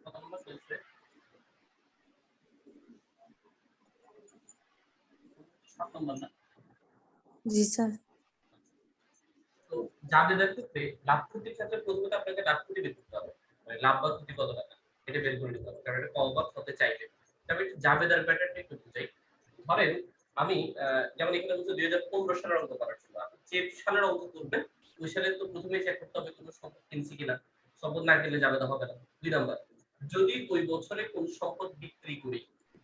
কত নম্বর চলছে? 7 নম্বর না? জি স্যার। তো জাবেদার ক্ষেত্রে লাভ ক্ষতির ক্ষেত্রে প্রথমত আপনাকে লাভ ক্ষতি বের করতে হবে। মানে লাভ বা ক্ষতি কত টাকা এটা বের করে নিতে হবে। কারণ এটা কম বা হতে চাইলে। তবে জাবেদার প্যাটার্নটা একটু বুঝাই। ধরেন আমি যেমন এখানে বলছে 2015 সালের অঙ্ক করার জন্য। আপনি যে সালের অঙ্ক করবেন ওই সালে তো প্রথমেই চেক করতে হবে কোনো সম্পদ কিনছি কিনা। সম্পদ না কিনলে জাবেদা হবে না। 2 নাম্বার যদি ওই বছরে কোন সম্পদ বিক্রি করি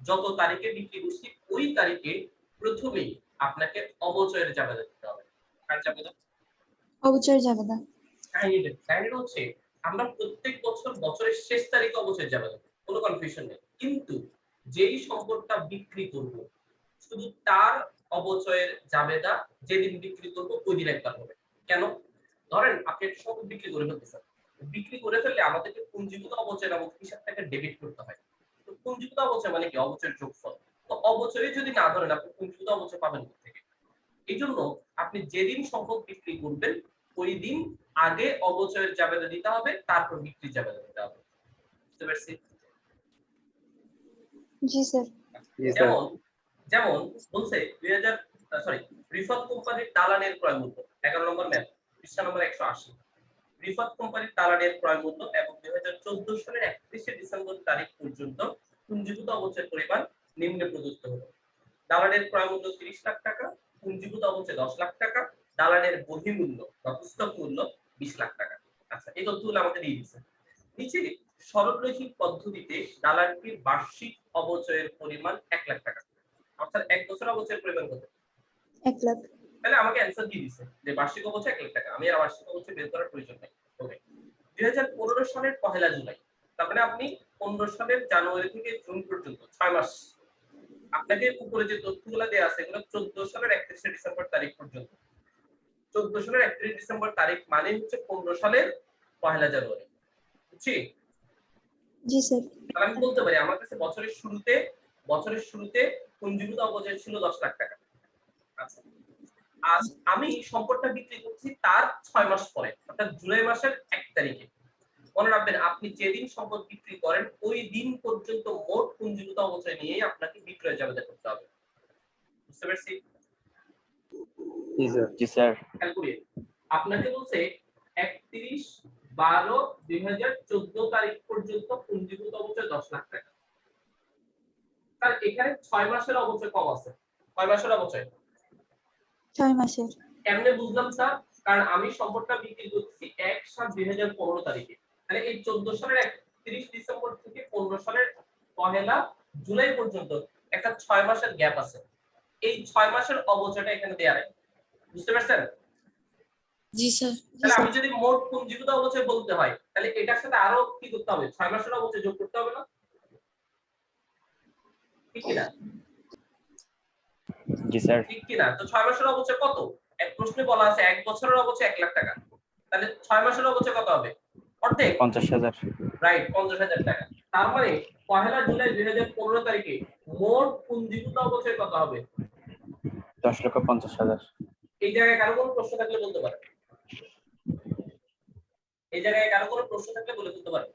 যত তারিখে বিক্রি করছি ওই তারিখে প্রথমেই আপনাকে অবচয়ের জাবেদা দিতে হবে। কার জাবেদা? অবচয় যাবে না। কাহিনীটা হচ্ছে আমরা প্রত্যেক বছর বছরের শেষ তারিখে অবচয় জাবেদা করি। কোনো কনফিউশন নেই। কিন্তু যেই সম্পদটা বিক্রি করব শুধু তার অবচয়ের জাবেদা যেদিন বিক্রি করব ওই দিন একবার হবে। কেন? ধরেন আপনি একটা সম্পদ বিক্রি করে ফেলতেছেন। বিক্রি করে ফেললে আমাদেরকে পুঞ্জীভূত অবচয় নামক হিসাব থেকে ডেবিট করতে হয়। তো পুঞ্জীভূত অবচয় মানে কি? অবচয়ের যোগফল। তো অবচয় যদি না ধরেন আপনি পুঞ্জীভূত অবচয় পাবেন কোথা থেকে? এইজন্য আপনি যেদিন সম্পদ বিক্রি করবেন ওই দিন আগে অবচয়ের জাবেদা দিতে হবে তারপর বিক্রির জাবেদা দিতে হবে। বুঝতে পারছি? জি স্যার। যেমন যেমন বলছে 2000 সরি রিফাত কোম্পানির দালানের ক্রয় মূল্য 11 নম্বর ম্যাপ পৃষ্ঠা নম্বর 180। রিফাত কোম্পানির দালানের ক্রয় মূল্য এবং 2014 সালের 31শে ডিসেম্বর তারিখ পর্যন্ত পুঞ্জীভূত অবচয়ের পরিমাণ নিম্নে প্রদত্ত হলো। দালানের ক্রয় মূল্য 30 লাখ টাকা, পুঞ্জীভূত অবচয় 10 লাখ টাকা, দালানের বহির্মূল্য বা পুস্তক মূল্য 20 লাখ টাকা। আচ্ছা এই তথ্যগুলো আমাকে দিয়ে দিয়েছে। নিচে সরলরৈখিক পদ্ধতিতে দালানটির বার্ষিক অবচয়ের পরিমাণ 1 লাখ টাকা। অর্থাৎ 1 বছর অবচয়ের পরিমাণ কত? 1 লাখ। তাহলে আমাকে অ্যানসার দিয়ে দিয়েছে যে বার্ষিক অবচয় 1 লাখ টাকা। আমি আর বার্ষিক অবচয় বের করার প্রয়োজন নেই। ওকে। 2015 সালের 1 জুলাই। তার মানে আপনি 15 সালের জানুয়ারি থেকে জুন পর্যন্ত 6 মাস আপনাকে উপরে যে তথ্যগুলো দেয়া আছে এগুলো 14 সালের 31শে ডিসেম্বর তারিখ পর্যন্ত। 14 সালের 31 ডিসেম্বর তারিখ মানে হচ্ছে 15 সালের 1 জানুয়ারি। বুঝছি? জি স্যার। তাহলে আমি বলতে পারি আমার কাছে বছরের শুরুতে পুঞ্জীভূত অবচয় ছিল 10 লাখ টাকা। আচ্ছা। আর আমি সম্পদটা বিক্রি করছি তার 6 মাস পরে অর্থাৎ জুলাই মাসের 1 তারিখে। মনে রাখবেন আপনি যেদিন সম্পদ বিক্রি করেন ওই দিন পর্যন্ত মোট পুঞ্জীভূত অবচয় নিয়ে আপনাকে বিক্রয় জাবেদা করতে হবে। বুঝতে পারছি? জি স্যার। খেয়াল করি আপনাকে বলছে 31/12/2014 তারিখ পর্যন্ত পুঞ্জীভূত অবচয় 10 লাখ টাকা। তার এখানে 6 মাসের অবচয় কম আছে। কয় মাসের অবচয়? 6 মাসের। কেমনে বুঝলাম স্যার? কারণ আমি সম্পদটা বিক্রি করছি 1/7/2015 তারিখে। তাহলে এই 14 সালের 31 ডিসেম্বর থেকে 15 সালের 1 জুলাই পর্যন্ত একটা 6 মাসের গ্যাপ আছে। এই 6 মাসের অবচয়টা এখানে দেয়া নাই। বুঝতে পারছেন? জি স্যার। তাহলে আমি যদি মোট পুঞ্জীভূত অবচয় বলতে হয় তাহলে এটার সাথে আরো কি করতে হবে? 6 মাসের অবচয় যোগ করতে হবে না? ঠিক কি না? জি স্যার। ঠিক কি না? তো 6 মাসের অবচয় কত? এক প্রশ্নে বলা আছে 1 বছরের অবচয় 1 লাখ টাকা। তাহলে 6 মাসের অবচয় কত হবে? অর্ধেক। 50,000। রাইট 50,000 টাকা। তার মানে 1 জুলাই 2015 তারিখে মোট পুঞ্জীভূত অবচয় কত হবে? 10,50,000। এই জায়গায় কারো কোনো প্রশ্ন থাকলে বলতে পারেন। এই জায়গায় কারো কোনো প্রশ্ন থাকলে বলে দিতে পারেন।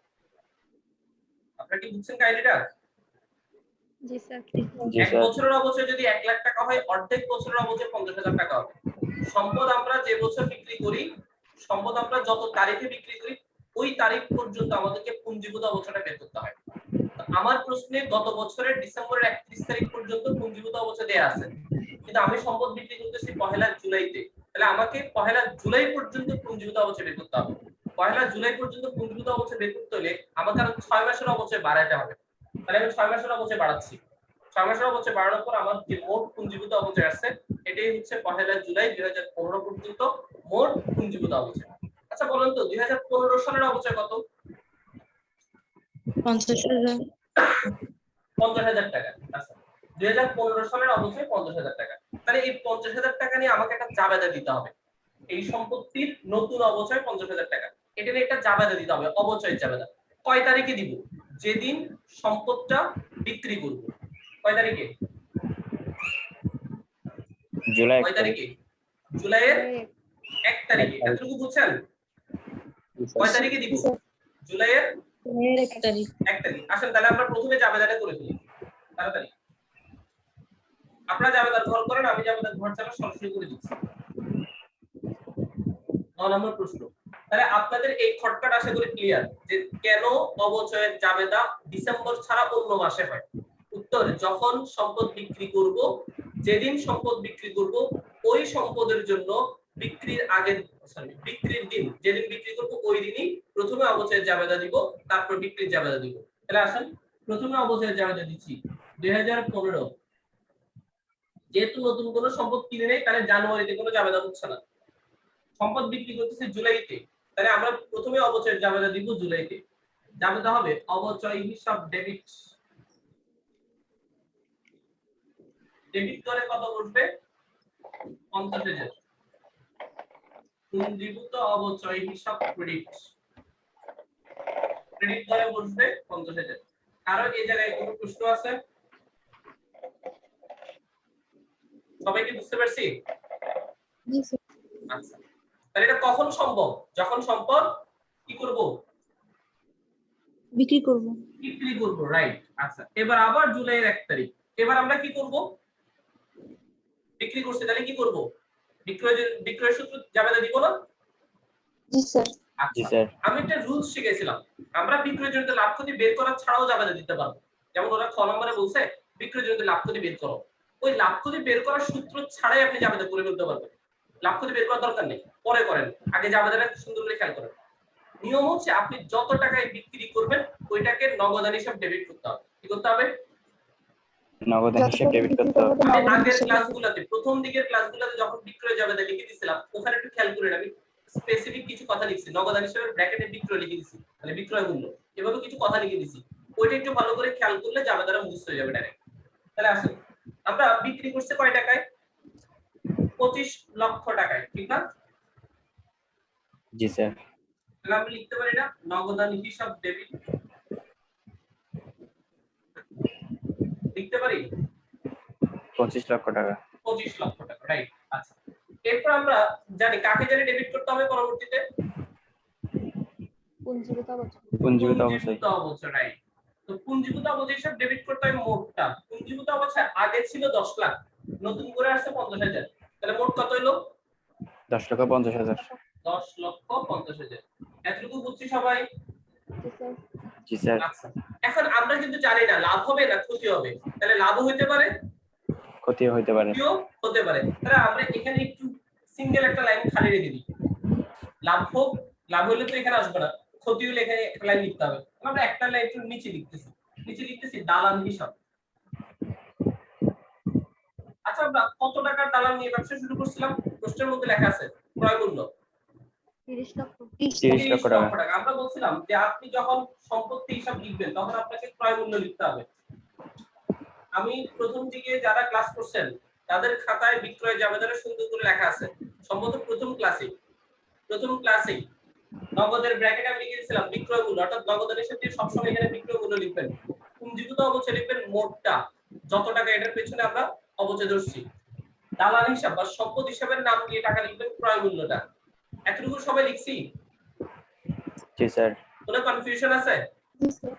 আপনারা কি বুঝছেন কাহিনীটা? জি স্যার। জি এক স্যার। বছরের অবচয় যদি 1 লাখ টাকা হয় অর্ধেক বছরের অবচয় 50,000 টাকা হবে। সম্পদ আমরা যে বছর বিক্রি করি, সম্পদ আমরা যত তারিখে বিক্রি করি ওই তারিখ পর্যন্ত আমাদেরকে পুঞ্জীভূত অবচয়টা বের করতে হয়। তো আমার প্রশ্নে গত বছরের ডিসেম্বরের 31 তারিখ পর্যন্ত পুঞ্জীভূত অবচয় দেয়া আছে। কিন্তু আমি সম্পদ বিক্রি করতেছি 1 জুলাইতে। তাহলে আমাকে 1 জুলাই পর্যন্ত পুঞ্জীভূত অবচয় বের করতে হবে। 1 জুলাই পর্যন্ত পুঞ্জীভূত অবচয় বের করতে হলে আমাকে আরো 6 মাসের অবচয় বাড়াতে হবে। তাহলে আমি 6 মাসের অবচয় বাড়াচ্ছি। 6 মাসের অবচয় বাড়ানোর পর আমার যে মোট পুঞ্জীভূত অবচয় আছে এটাই হচ্ছে 1 জুলাই 2015 পর্যন্ত মোট পুঞ্জীভূত অবচয়। আচ্ছা বলুন তো 2015 সালের অবচয় কত? 50,000। 50,000 টাকা। আচ্ছা 2015 সালের অবচয় 50,000 টাকা। তাহলে এই 50,000 টাকা নিয়ে আমাকে একটা জাবেদা দিতে হবে। এই সম্পত্তির নতুন অবচয় 50,000 টাকা। এটা নিয়ে একটা জাবেদা দিতে হবে, অবচয়ের জাবেদা। কয় তারিখে দিব? যেদিন সম্পদটা বিক্রি করব। কয় তারিখে? জুলাই কয় তারিখে? জুলাইয়ের 1 তারিখে। 1 এতটুকু বুঝছেন? জি কয় স্যার। তারিখে দিব? জুলাইয়ের এর 1 তারিখ। 1 তারিখ। আসেন তাহলে আমরা প্রথমে জাবেদাটা করে ফেলি তাড়াতাড়ি। আপনারা জাবেদার ঘর করেন, আমি জাবেদার ঘর ছাড়া সরাসরি করে দিচ্ছি। 9 নম্বর প্রশ্ন। তাহলে আপনাদের এই শর্টকাট আশা করি ক্লিয়ার যে কেন অবচয়ের জাবেদা ডিসেম্বর ছাড়া অন্য মাসে হয়। উত্তর, যখন সম্পদ বিক্রি করব, যেদিন সম্পদ বিক্রি করব ওই সম্পদের জন্য বিক্রির আগের বিক্রির দিন যেদিন বিক্রি করব ওই দিনই প্রথমে অবচয়ের জাবেদা দিব, তারপর বিক্রির জাবেদা দিব। তাহলে আসেন প্রথমে অবচয়ের জাবেদা দিচ্ছি 2015। যেহেতু নতুন কোনো সম্পদ কিনে নেই তাহলে জানুয়ারিতে কোনো জাবেদা হচ্ছে না, সম্পদ বিক্রি করতেছে জুলাইতে, তাহলে আমরা প্রথমে অবচয়ের জাবেদা দিব জুলাইতে। জাবেদা হবে অবচয় হিসাব ডেবিট। ডেবিট করে কত বসবে? 50,000। পুঞ্জীভূত অবচয় হিসাব ক্রেডিট। ক্রেডিট করে বসবে 50,000। কারো এই জায়গায় কোনো প্রশ্ন আছে? সবাই কি বুঝতে পারছি? জি স্যার। আচ্ছা, তাহলে এটা কখন সম্ভব? যখন সম্পদ কি করব? বিক্রি করব। বিক্রি করব, রাইট। আচ্ছা, এবার আবার জুলাইয়ের 1 তারিখ। এবার আমরা কি করব? বিক্রি করতে তাহলে কি করব? বিক্রয় সূত্র জাবেদা দিব না? জি স্যার। আচ্ছা, আমি একটা রুলস শিখেছিলাম, আমরা বিক্রয়জনিত লাভ ক্ষতি বের করা ছাড়াও জাবেদা দিতে পারবো। যেমন ওরা 6 নম্বরে বলছে বিক্রয়জনিত লাভ ক্ষতি বের করো, ওই লাভ ক্ষতি বের করার সূত্র ছাড়াই আপনি জাবেদা করে ফেলতে পারবেন। লাভ ক্ষতি বের করার দরকার নেই, পরে করেন, আগে জাবেদাটা সুন্দর করে খেয়াল করেন। নিয়ম হচ্ছে আপনি যত টাকায় বিক্রি করবেন ওইটাকে নগদান হিসাব ডেবিট করতে হবে। কি করতে হবে? নগদান হিসাব ডেবিট করতে হবে। আমি আগের ক্লাসগুলোতে প্রথম দিকের ক্লাসগুলোতে যখন বিক্রয় জাবেদা লিখে দিয়েছিলাম ওখানে একটু খেয়াল করেন, আমি স্পেসিফিক কিছু কথা লিখছি, নগদান হিসাবে ব্র্যাকেটে বিক্রয় লিখে দিয়েছি, মানে বিক্রয় মূল্য, এভাবে কিছু কথা লিখে দিয়েছি। ওইটা একটু ভালো করে খেয়াল করলে জাবেদাটা মুখস্থ হয়ে যাবে ডাইরেক্ট। তাহলে আসুন, আমরা বিক্রি করতে কয় টাকায়? 25 লক্ষ টাকায়, ঠিক না? জি স্যার। তাহলে আমি লিখতে পারি না নগদান হিসাব ডেবিট, লিখতে পারি 25 লক্ষ টাকা। 25 লক্ষ টাকা, রাইট। আচ্ছা, এরপর আমরা জানি কাকে জানি ডেবিট করতে হবে পরবর্তীতে? পুঞ্জীভূত অবচয়। পুঞ্জীভূত অবচয়। পুঞ্জীভূত অবচয়, রাইট। তো পুঞ্জীভূত অবচয় হিসাব ডেবিট করতে হয় মোটটা। পুঞ্জীভূত অবচয় আগে ছিল 10 লাখ, নতুন করে আসছে 50,000। তাহলে মোট কত হলো? 10,50,000। 10,50,000। এতটুকু বুঝছি সবাই? জি স্যার। জি স্যার। আচ্ছা, এখন আমরা কিন্তু জানি না লাভ হবে না ক্ষতি হবে, তাহলে লাভও হতে পারে ক্ষতিও হতে পারে। ক্ষতিও হতে পারে। তাহলে আমরা এখানে একটু সিঙ্গেল একটা লাইন খালি রেখে দিই, লাভ হোক, লাভ হলে তো এখানে আসবে না, ক্ষতি হলে এখানে একটা লাইন লিখতে হবে। আমরা একটা লাইন একটু নিচে লিখতেছি দালান হিসাব। আচ্ছা, আমরা কত টাকার দালান নিয়ে ব্যবসা শুরু করছিলাম? প্রশ্নের মধ্যে লেখা আছে ক্রয় মূল্য 30 লক্ষ। 30 লক্ষ টাকা। আমরা বলছিলাম যে আপনি যখন সম্পত্তি হিসাব লিখবেন তখন আপনাকে ক্রয় মূল্য লিখতে হবে। আমি প্রথম দিকে যারা ক্লাস করছেন তাদের খাতায় বিক্রয় জাবেদাটা সুন্দর করে লেখা আছে, সম্ভবত প্রথম ক্লাসে নগদের ব্র্যাকেটে আমি লিখে দিয়েছিলাম বিক্রয় মূল্য, অর্থাৎ নগদের সাথে সবসময় এখানে বিক্রয় মূল্য লিখবেন। পুঞ্জীভূত অবচয় লিখবেন মোটটা, যত টাকা এটার পেছনে আমরা অবচয় ধরছি। দালান হিসাব বা সম্পদ হিসাবের নাম দিয়ে টাকা লিখবেন ক্রয় মূল্যটা। এতটুকু সবাই লিখছি? জি স্যার। কোনো কনফিউশন আছে? জি স্যার।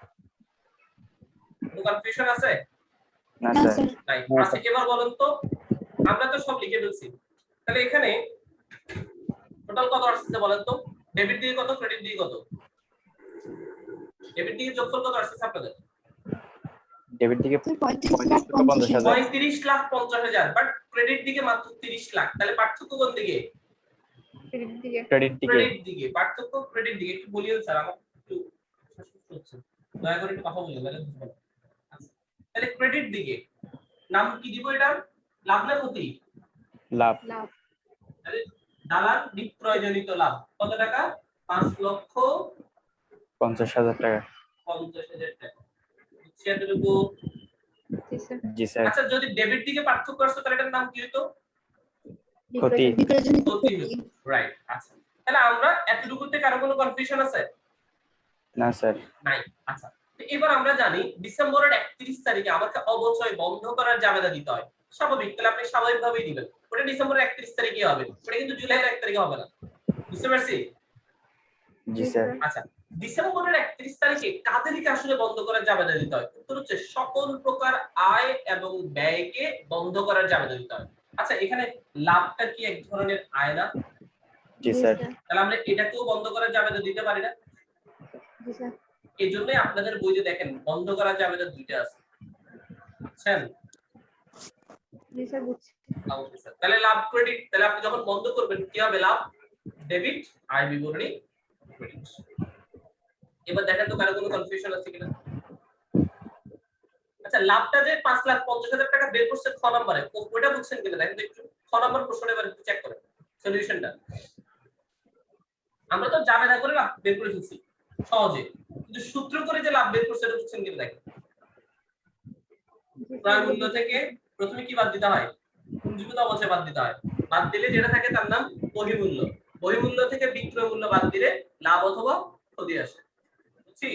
কোনো কনফিউশন আছে? না না স্যার। স্যার। নাই। আচ্ছা, এবার বলেন তো, আমরা তো সব লিখে ফেলছি, তাহলে এখানে টোটাল কত আসছে বলেন তো? ডেবিট দিয়ে কত, ক্রেডিট দিয়ে কত? ডেবিট দিয়ে যোগফল কত আসছে আপনাদের? ডেবিট দিকে 35,50,000। 35,50,000, বাট ক্রেডিট দিকে মাত্র 30 লাখ। তাহলে পার্থক্য কোন দিকে? ক্রেডিট দিকে। ক্রেডিট দিকে। ক্রেডিট দিকে, পার্থক্য ক্রেডিট দিকে। একটু বলিয়েন স্যার, আমার একটু শ্বাসকষ্ট হচ্ছে, দয়া করে একটু কথা বলিয়ে তাহলে বুঝবেন। আচ্ছা, তাহলে ক্রেডিট দিকে নাম কি দিব? এটা লাভ না ক্ষতি? লাভ। লাভ। তাহলে দালান বিক্রয়জনিত লাভ কত টাকা? 5,50,000 টাকা। 5,50,000 টাকা। বুঝছি এতটুকু? জি স্যার। জি স্যার। আচ্ছা, যদি ডেবিট দিকে পার্থক্য আসতো তাহলে এটার নাম কি হতো? ক্ষতি। বিক্রয়জনিত ক্ষতি, ক্ষতি। রাইট। আচ্ছা, তাহলে আমরা এতটুকুতে কারো কোনো কনফিউশন আছে? না স্যার। নাই। আচ্ছা, তো এবার আমরা জানি ডিসেম্বরের 31 তারিখে আমাকে অবচয় বন্ধ করার জাবেদা দিতে হয়, স্বাভাবিক। তাহলে আপনি স্বাভাবিকভাবেই দিবেন, ওটা ডিসেম্বরের 31 তারিখে হবে, ওটা কিন্তু জুলাইয়ের 1 তারিখে হবে না। বুঝতে পারছি? জি স্যার। আচ্ছা, ডিসেম্বরের 31 তারিখে কাদেরকে আসলে বন্ধ করার জাবেদা দিতে হয়? উত্তর হচ্ছে সকল প্রকার আয় এবং ব্যয়কে বন্ধ করার জাবেদা দিতে হয়। আচ্ছা, এখানে লাভটা কি এক ধরনের আয় না? জি স্যার। তাহলে আমরা এটাকেও বন্ধ করার জাবেদা দিতে পারি না? জি স্যার। এই জন্যই আপনাদের বইতে দেখেন বন্ধ করার জাবেদা দুইটা আছে, বুঝছেন? জি স্যার বুঝছি। ওকে স্যার, তাহলে লাভ ক্রেডিট, তাহলে আপনি যখন বন্ধ করবেন কি হবে? লাভ ডেবিট, আয় বিবরণী ক্রেডিট। এবার দেখেন তো কারো কোনো কনফিউশন আছে কিনা। আচ্ছা, লাভটা যে 5,50,000 টাকা বের করছেন খ নম্বরে, ওটা বুঝছেন কিনা দেখেন তো একটু। খ নম্বর প্রশ্নটা এবার একটু চেক করেন সলিউশনটা। আমরা তো জাবেদা করে লাভ বের করে ফেলছি সহজে, কিন্তু সূত্র করে যে লাভ বের করছে এটা বুঝছেন কিনা দেখেন। ক্রয় মূল্য থেকে প্রথমে কি বাদ দিতে হয়? পুঞ্জীভূত অবচয় বাদ দিতে হয়। বাদ দিলে যেটা থাকে তার নাম বহির্মূল্য। বহির্মূল্য থেকে বিক্রয় মূল্য বাদ দিলে লাভ অথবা ক্ষতি আসে। বুঝছি?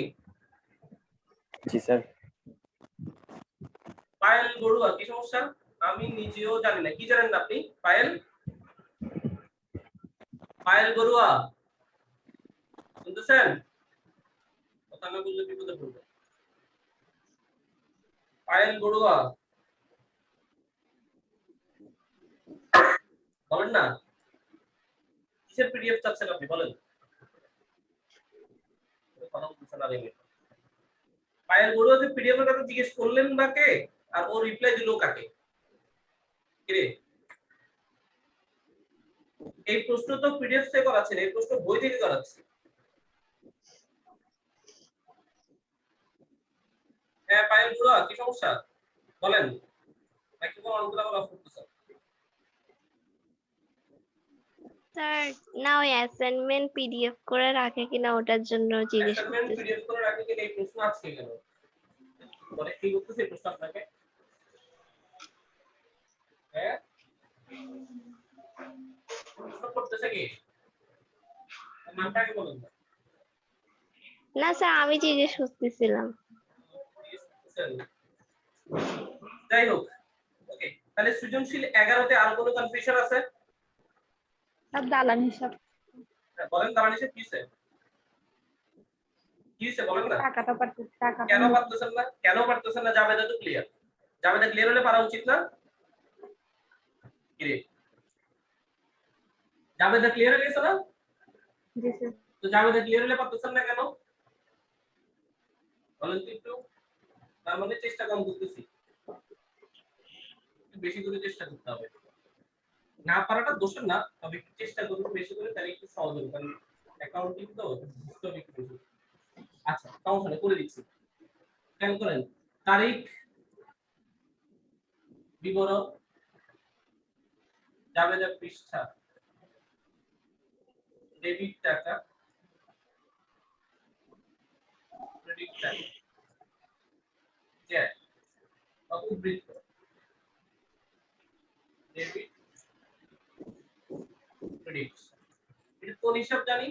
জি স্যার। পায়েল বড়ুয়া, কি সমস্যা? আমি নিজেও জানি না। কি জানেন না আপনি? পায়েল বড়ুয়া শুনতেছেন? কথা না বললে বিপদে পড়বে। পায়েল বড়ুয়া বলেন না, কিসের পিডিএফ চাচ্ছেন আপনি বলেন? কথা বলছেন না রে। পায়েল বড়ুয়াকে পিডিএফ এর কথা জিজ্ঞেস করলেন বা কে? আর ও রিপ্লাই দিল কাকে? কি রে? এই প্রশ্ন তো পিডিএফ থেকে করাচ্ছেন, এই প্রশ্ন বই থেকে করাচ্ছি। হ্যাঁ পায়েল বড়ুয়া, কি সমস্যা বলেন? নাকি কোন অন্তরা অফ করতেছেন? স্যার না ওই অ্যাসাইনমেন্ট পিডিএফ করে রাখে কিনা ওটার জন্য জিজ্ঞেস অ্যাসাইনমেন্ট করতেছি। পিডিএফ করে রাখি কিনা এই প্রশ্ন আজকে কেন? পরে কি করতেছে এই প্রশ্ন আপনাকে? হ্যাঁ প্রশ্ন করতেছে কি? নামটা কি বলেন? না স্যার আমি জিজ্ঞেস করতেছিলাম। যাই হোক, ওকে, তাহলে সৃজনশীল 11 তে আর কোনো কনফিউশন আছে? সব দালান হিসাব। বলেন দাঁড়ান এসে কিছে? কিছে বলেন না? টাকাটা পারতে টাকাটা কেন পারতেছেন না? কেন পারতেছেন না? জাবেদা তো ক্লিয়ার। জাবেদা ক্লিয়ার হলে পারা উচিত না? কি রে? জাবেদা ক্লিয়ার হয়ে গেছে না? জি স্যার। তো জাবেদা ক্লিয়ার হলে পারতেছেন না কেন? বলেন তো একটু। তার মানে চেষ্টা কম করতেছি, একটু বেশি করে চেষ্টা করতে হবে। না পারাটা দোষের না, তবে একটু চেষ্টা করুন বেশি করে, তাহলে একটু সহজ হবে। কারণ অ্যাকাউন্টিং তো বুঝতে হবে একটু বেশি। আচ্ছা সমস্যা নেই, করে দিচ্ছি। খেয়াল করেন, তারিখ বিবরণ, জাবেদা পৃষ্ঠা, ডেবিট টাকা, ক্রেডিট টাকা, জ্যাট উপবৃত্ত, ডেবিট ক্রেডিট। এটা কোন হিসাব জানি?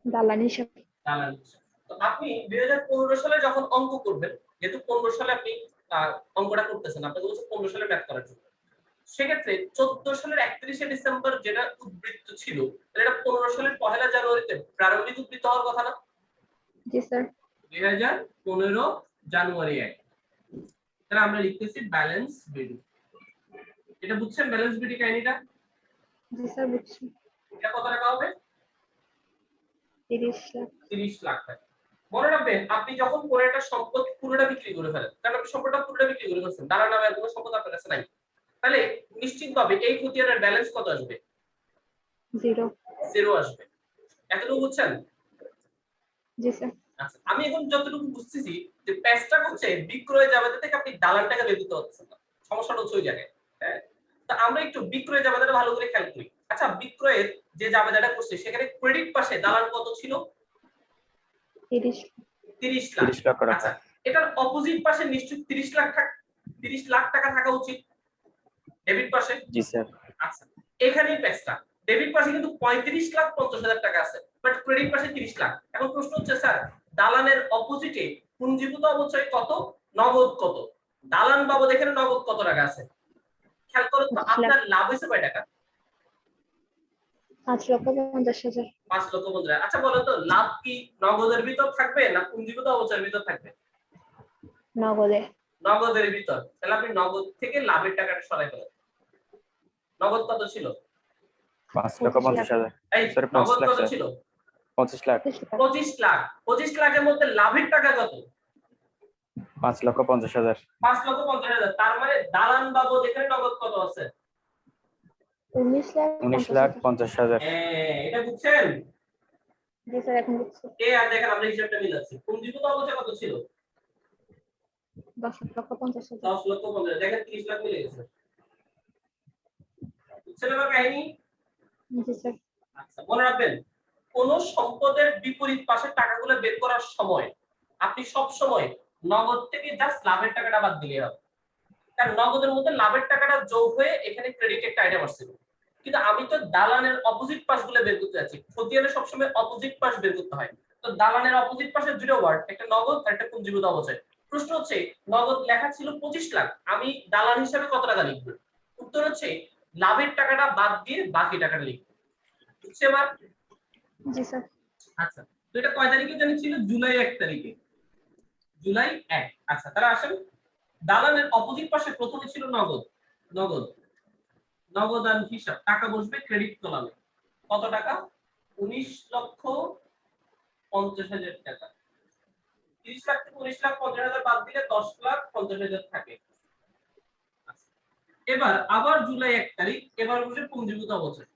দালান হিসাব। দালান হিসাব। তো আপনি 2015 সালে যখন অঙ্ক করবেন, যেহেতু 15 সালে আপনি অঙ্কটা করতেছেন, আপনাকে বলছে 15 সালে ম্যাথ করার জন্য, সেক্ষেত্রে 14 সালের 31শে ডিসেম্বর যেটা উদ্বৃত্ত ছিল, তাহলে এটা 15 সালের 1 জানুয়ারিতে প্রারম্ভিক উদ্বৃত্ত হওয়ার কথা না? জি স্যার। 2015 জানুয়ারি 1, তাহলে আমরা লিখতেছি ব্যালেন্স বিডি। এটা বুঝছেন ব্যালেন্স বিডি কাহিনীটা? জি স্যার বুঝছি। এটা কত টাকা হবে? 30 লাখ। 30 লাখ টাকা। মনে রাখবেন, আপনি যখন কোনো একটা সম্পদ পুরোটা বিক্রি করে ফেলেন, কারণ আপনি সম্পদটা পুরোটা বিক্রি করে ফেলছেন, দালাল নামে আর কোনো সম্পদ আপনার কাছে নাই, তাহলে নিশ্চিতভাবে এই খতিয়ানের ব্যালেন্স কত আসবে? 0। 0 আসবে। এতটুকু বুঝছেন? জি স্যার। আচ্ছা, আমি এখন যতটুকু বুঝতেছি যে প্যাচটা হচ্ছে বিক্রয় জাবেদা থেকে আপনি দালাল টাকা বের করতে পারছেন না, সমস্যাটা হচ্ছে ওই জায়গায়। হ্যাঁ, তা আমরা একটু বিক্রয় জাবেদাটা ভালো করে খেয়াল করি। আচ্ছা, বিক্রয়ের যে জাবেদাটা করছে সেখানে ক্রেডিট পাশে দালাল কত ছিল? 30। 30 লাখ। 30 লক্ষ টাকা। আচ্ছা, এটার অপোজিট পাশে নিশ্চয়ই 30 লাখ টাকা, 30 লাখ টাকা থাকা উচিত ডেবিট পাশে। জি স্যার। আচ্ছা, এখানেই প্যাচটা। ডেবিট পাশে কিন্তু 35,50,000 টাকা আছে, বাট ক্রেডিট পাশে 30 লাখ। এখন প্রশ্ন হচ্ছে স্যার, দালানের অপোজিটে পুঞ্জীভূত অবচয় কত, নগদ কত? দালান বাবদ এখানে নগদ কত টাকা আছে? খেয়াল করুন তো, 25 লাখ। আপনার লাভ হয়েছে কয় টাকা? 5,50,000 5,50,000। আচ্ছা বলো তো, লাভ কি নগদের ভিতর থাকবে না পুঞ্জীভূত অবচয়ের ভিতর থাকবে? নগদে নগদের ভিতর। তাহলে আপনি নগদ থেকে লাভের টাকাটা সরাই ফেলেন। নগদ কত ছিল? 5,50,000 এই সরি নগদ 25 লাখ কত স্যার, ছিল? 25 লাখ। 25 লাখ। 25 লাখের মধ্যে লাভের টাকা কত? 5,50,000 5,50,000। তার মানে দালান বাবদ এখানে নগদ কত আছে? 19,50,000 এটা বুঝছেন? জি স্যার এখন বুঝছি। আর দেখেন আমরা হিসাবটা মিলাচ্ছি। পুঞ্জীভূত অবচয় কত ছিল? 10,50,000 10,50,000। দেখেন 30 লাখ মিলে গেছে। বুঝছেন এবার কাহিনী? জি স্যার আচ্ছা মনে রাখবেন, কোন সম্পদের বিপরীত পাশে টাকাগুলো বের করার সময় আপনি সব সময় নগদ থেকে জাস্ট লাভের টাকাটা বাদ দিলে হবে। কারণ নগদের মধ্যে লাভের টাকাটা যোগ হয়ে এখানে ক্রেডিট একটা আইটেম আসছে, কিন্তু আমি তো দালানের অপোজিট পাশগুলো বের করতে যাচ্ছি। খতিয়ানে সবসময় অপোজিট পাশ বের করতে হয়। তো দালানের অপোজিট পাশে দুটো ওয়ার্ড, একটা নগদ আর একটা পুঞ্জীভূত অবচয়। প্রশ্ন হচ্ছে নগদ লেখা ছিল 25 লাখ, আমি দালান হিসাবে কত টাকা লিখবো? উত্তর হচ্ছে লাভের টাকাটা বাদ দিয়ে বাকি টাকাটা লিখবো। বুঝছে এবার? জি স্যার আচ্ছা, তো এটা কয় তারিখে জানি ছিল? জুলাই 1 তারিখে। জুলাই 1। আচ্ছা তাহলে আসেন, দালানের অপোজিট পাশে প্রথমে ছিল নগদ। নগদ নগদান হিসাব, টাকা বসবে ক্রেডিট কলামে। কত টাকা? 19,50,000 টাকা। 30 লাখ থেকে 19,50,000 বাদ দিলে 10,50,000 থাকে। আচ্ছা, এবার আবার জুলাই 1 তারিখ, এবার বসে পুঞ্জীভূত অবচয়।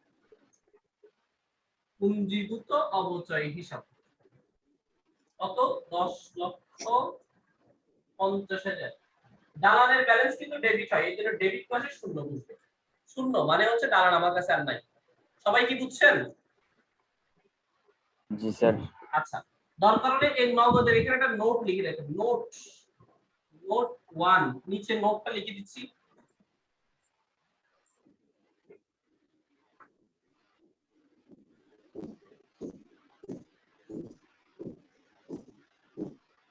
পুঞ্জীভূত অবচয় হিসাব কত? 10,50,000। দালানের ব্যালেন্স কিন্তু ডেবিট হয়, এই জন্য ডেবিট পাশে শূন্য বসবে। শূন্য মানে হচ্ছে দালান আমার কাছে আর নাই। সবাই কি বুঝছেন? জি স্যার। আচ্ছা, দরকার হলে এই নগদের এখানে একটা নোট লিখে রাখবেন। নোট নোট 1 নিচে নোটটা লিখে দিচ্ছি।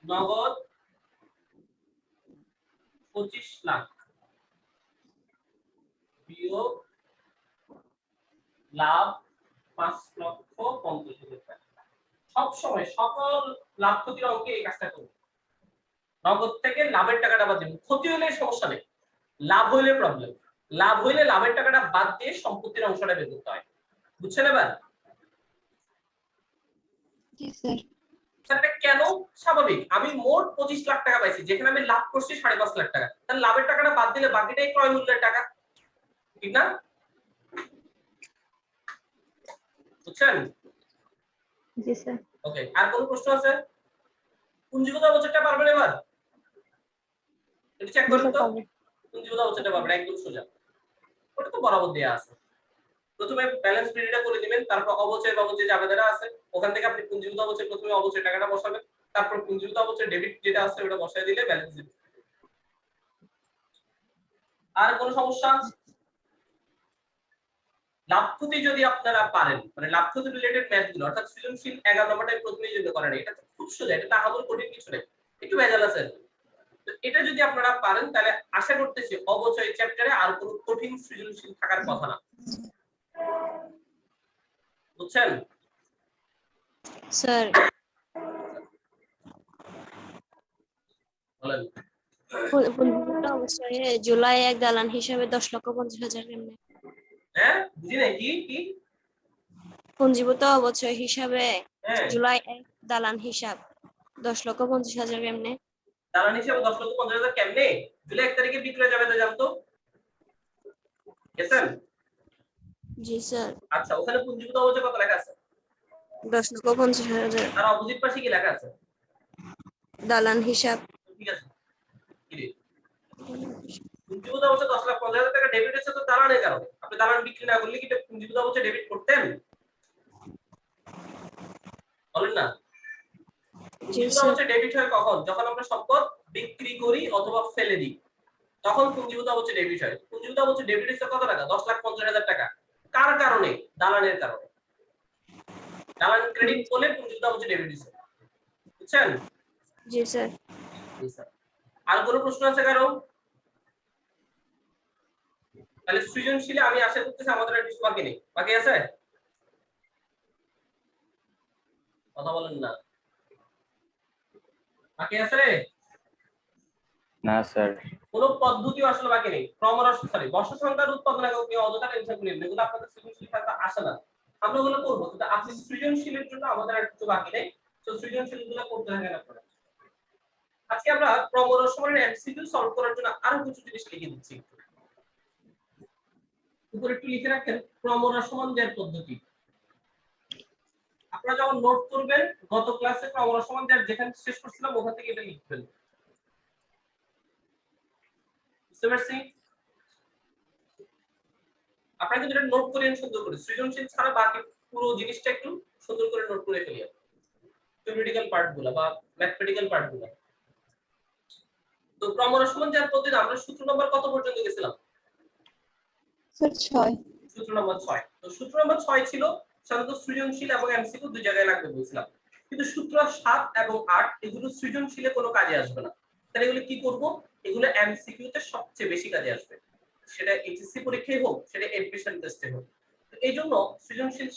নগদ 25 লাখ বিয়োগ লাভ 5,50,000 টাকা। সব সময় সকল লাভ ক্ষতির অঙ্কে এই কাজটা করুন। নগদ থেকে লাভের টাকাটা বাদ দিন। ক্ষতি হলে সমস্যা নেই, লাভ হইলে প্রবলেম। লাভ হইলে লাভের টাকাটা বাদ দিয়ে সম্পত্তির অংশটা বের করতে হয়। বুঝছেন এবার? জি স্যার সেটা কেন? স্বাভাবিক, আমি মোট 25 লাখ টাকা পাইছি, যেখানে আমি লাভ করছি 5.5 লাখ টাকা। তাহলে লাভের টাকাটা বাদ দিলে বাকিটাই ক্রয় মূল্যের টাকা, ঠিক না? বুঝছেন? জি স্যার ওকে, আর কোন প্রশ্ন আছে? পুঞ্জীভূত অবচয়টা পারবেন এবার? এটা চেক জি করেন স্যার তো। পাবো। পুঞ্জীভূত অবচয়টা পারবেন, একদম সোজা। ওটা তো বরাবর দেয়া আছে। প্রথমে ব্যালেন্স পিরিয়ডটা করে দিবেন, তারপর অবচয় বাবদ যে জাবেদারা আছে ওখান থেকে আপনি পুঞ্জীভূত অবচয় প্রথমে অবচয় টাকাটা বসাবেন, তারপর পুঞ্জীভূত অবচয় ডেবিট যেটা আছে ওটা বসায় দিলে ব্যালেন্স দিবেন। আর কোন সমস্যা? লাভ ক্ষতি যদি আপনারা পারেন, মানে লাভ ক্ষতি রিলেটেড ম্যাথ গুলো অর্থাৎ সৃজনশীল 11 নম্বরটাই প্রথমেই যদি করেন, এটা তো খুব সোজা, এটা তাহলে কঠিন কিছু নেই, একটু ভেজাল আছে। তো এটা যদি আপনারা পারেন তাহলে আশা করতেছি অবচয় চ্যাপ্টারে আর কোনো কঠিন সৃজনশীল থাকার কথা না। বুঝছেন? স্যার বলেন। পুঞ্জীভূত অবশ্যই জুলাই 1 দালান হিসাবে 10,50,000 কেমনে? হ্যাঁ বুঝি নাই, কি কি? পুঞ্জীভূত অবশ্যই হিসাবে হ্যাঁ, জুলাই 1 দালান হিসাব 10,50,000 কেমনে? দালান হিসেবে 10,50,000 কেমনে? জুলাই 1 তারিখে বিক্রয় জাবেদা জানতো গেছেন? জি স্যার আচ্ছা, ওখানে পুঞ্জীভূত অবচয় কত লেখা আছে? 10,50,000 তার অপোজিট পাশে কি লেখা আছে? দালান হিসাব। ঠিক আছে, কি রে? পুঞ্জীভূত অবচয় 10,50,000 টাকা ডেবিট হচ্ছে তো দালানের কারণে। আপনি দালান বিক্রি না করলে কি এটা পুঞ্জীভূত অবচয় ডেবিট করতেন? বলেন না। জি পুঞ্জীভূত স্যার অবচয় ডেবিট হয় কখন? যখন আমরা সম্পদ বিক্রি করি অথবা ফেলে দিই, তখন পুঞ্জীভূত অবচয় ডেবিট হয়। পুঞ্জীভূত অবচয় ডেবিট হচ্ছে কত টাকা? 10,50,000 টাকা। কার কারণে? দালানের কারণে। দালান ক্রেডিট করলে পুঞ্জীভূত অবচয় ডেবিট হচ্ছে। বুঝছেন? জি স্যার জি স্যার। আর কোনো প্রশ্ন আছে কারো? তাহলে সৃজনশীলে আমি আশা করতেছি আমাদের আর কিছু বাকি নেই। বাকি আছে? কথা বলেন না, বাকি আছে? না স্যার। কোন পদ্ধতিও আসলে বাকি নেই। বর্ষ সংখ্যার উৎপাদন একক নিয়ে অযথা টেনশন করেন না, এগুলো আপনাদের সৃজনশীল খাতা আসে না। আমরা ওগুলো করবো, কিন্তু আপনি সৃজনশীলের জন্য আমাদের আর কিছু বাকি নেই। তো সৃজনশীল গুলো করতে থাকেন আপনারা। আজকে আমরা ক্রমরসমানের এমসিকিউ সলভ করার জন্য আরো কিছু জিনিস লিখে দিচ্ছি। উপরে একটু লিখে রাখেন ক্রমরসমান জ্যার পদ্ধতি। আপনারা যখন নোট করবেন গত ক্লাসে ক্রমরসমান জ্যার যেখানে শেষ করছিলাম ওখান থেকে এটা লিখবেন। বুঝতে পারছি? আপনারা কিন্তু এটা নোট করেন সুন্দর করে, সৃজনশীল ছাড়া বাকি পুরো জিনিসটা একটু সুন্দর করে নোট করে ফেলি। থিওরিটিক্যাল পার্টগুলো বা ম্যাথমেটিক্যাল পার্টগুলো। তো ক্রমরসমান জ্যার পদ্ধতি আমরা সূত্র নাম্বার কত পর্যন্ত গেছিলাম? স্যার 6। সূত্র নাম্বার 6। তো সূত্র নাম্বার 6 ছিল সাধারণত সৃজনশীল এবং এমসিকিউ দুই জায়গায় লাগবে বলছিলাম। কিন্তু সূত্র 7 এবং 8 এগুলো সৃজনশীলে কোনো কাজে আসবে না। তাহলে এগুলো কি করব? এগুলো এমসিকিউ তে সবচেয়ে বেশি কাজে আসবে। সেটা এইচএসসি পরীক্ষায় হোক, সেটা এডমিশন টেস্টে হোক। তো এইজন্য সৃজনশীল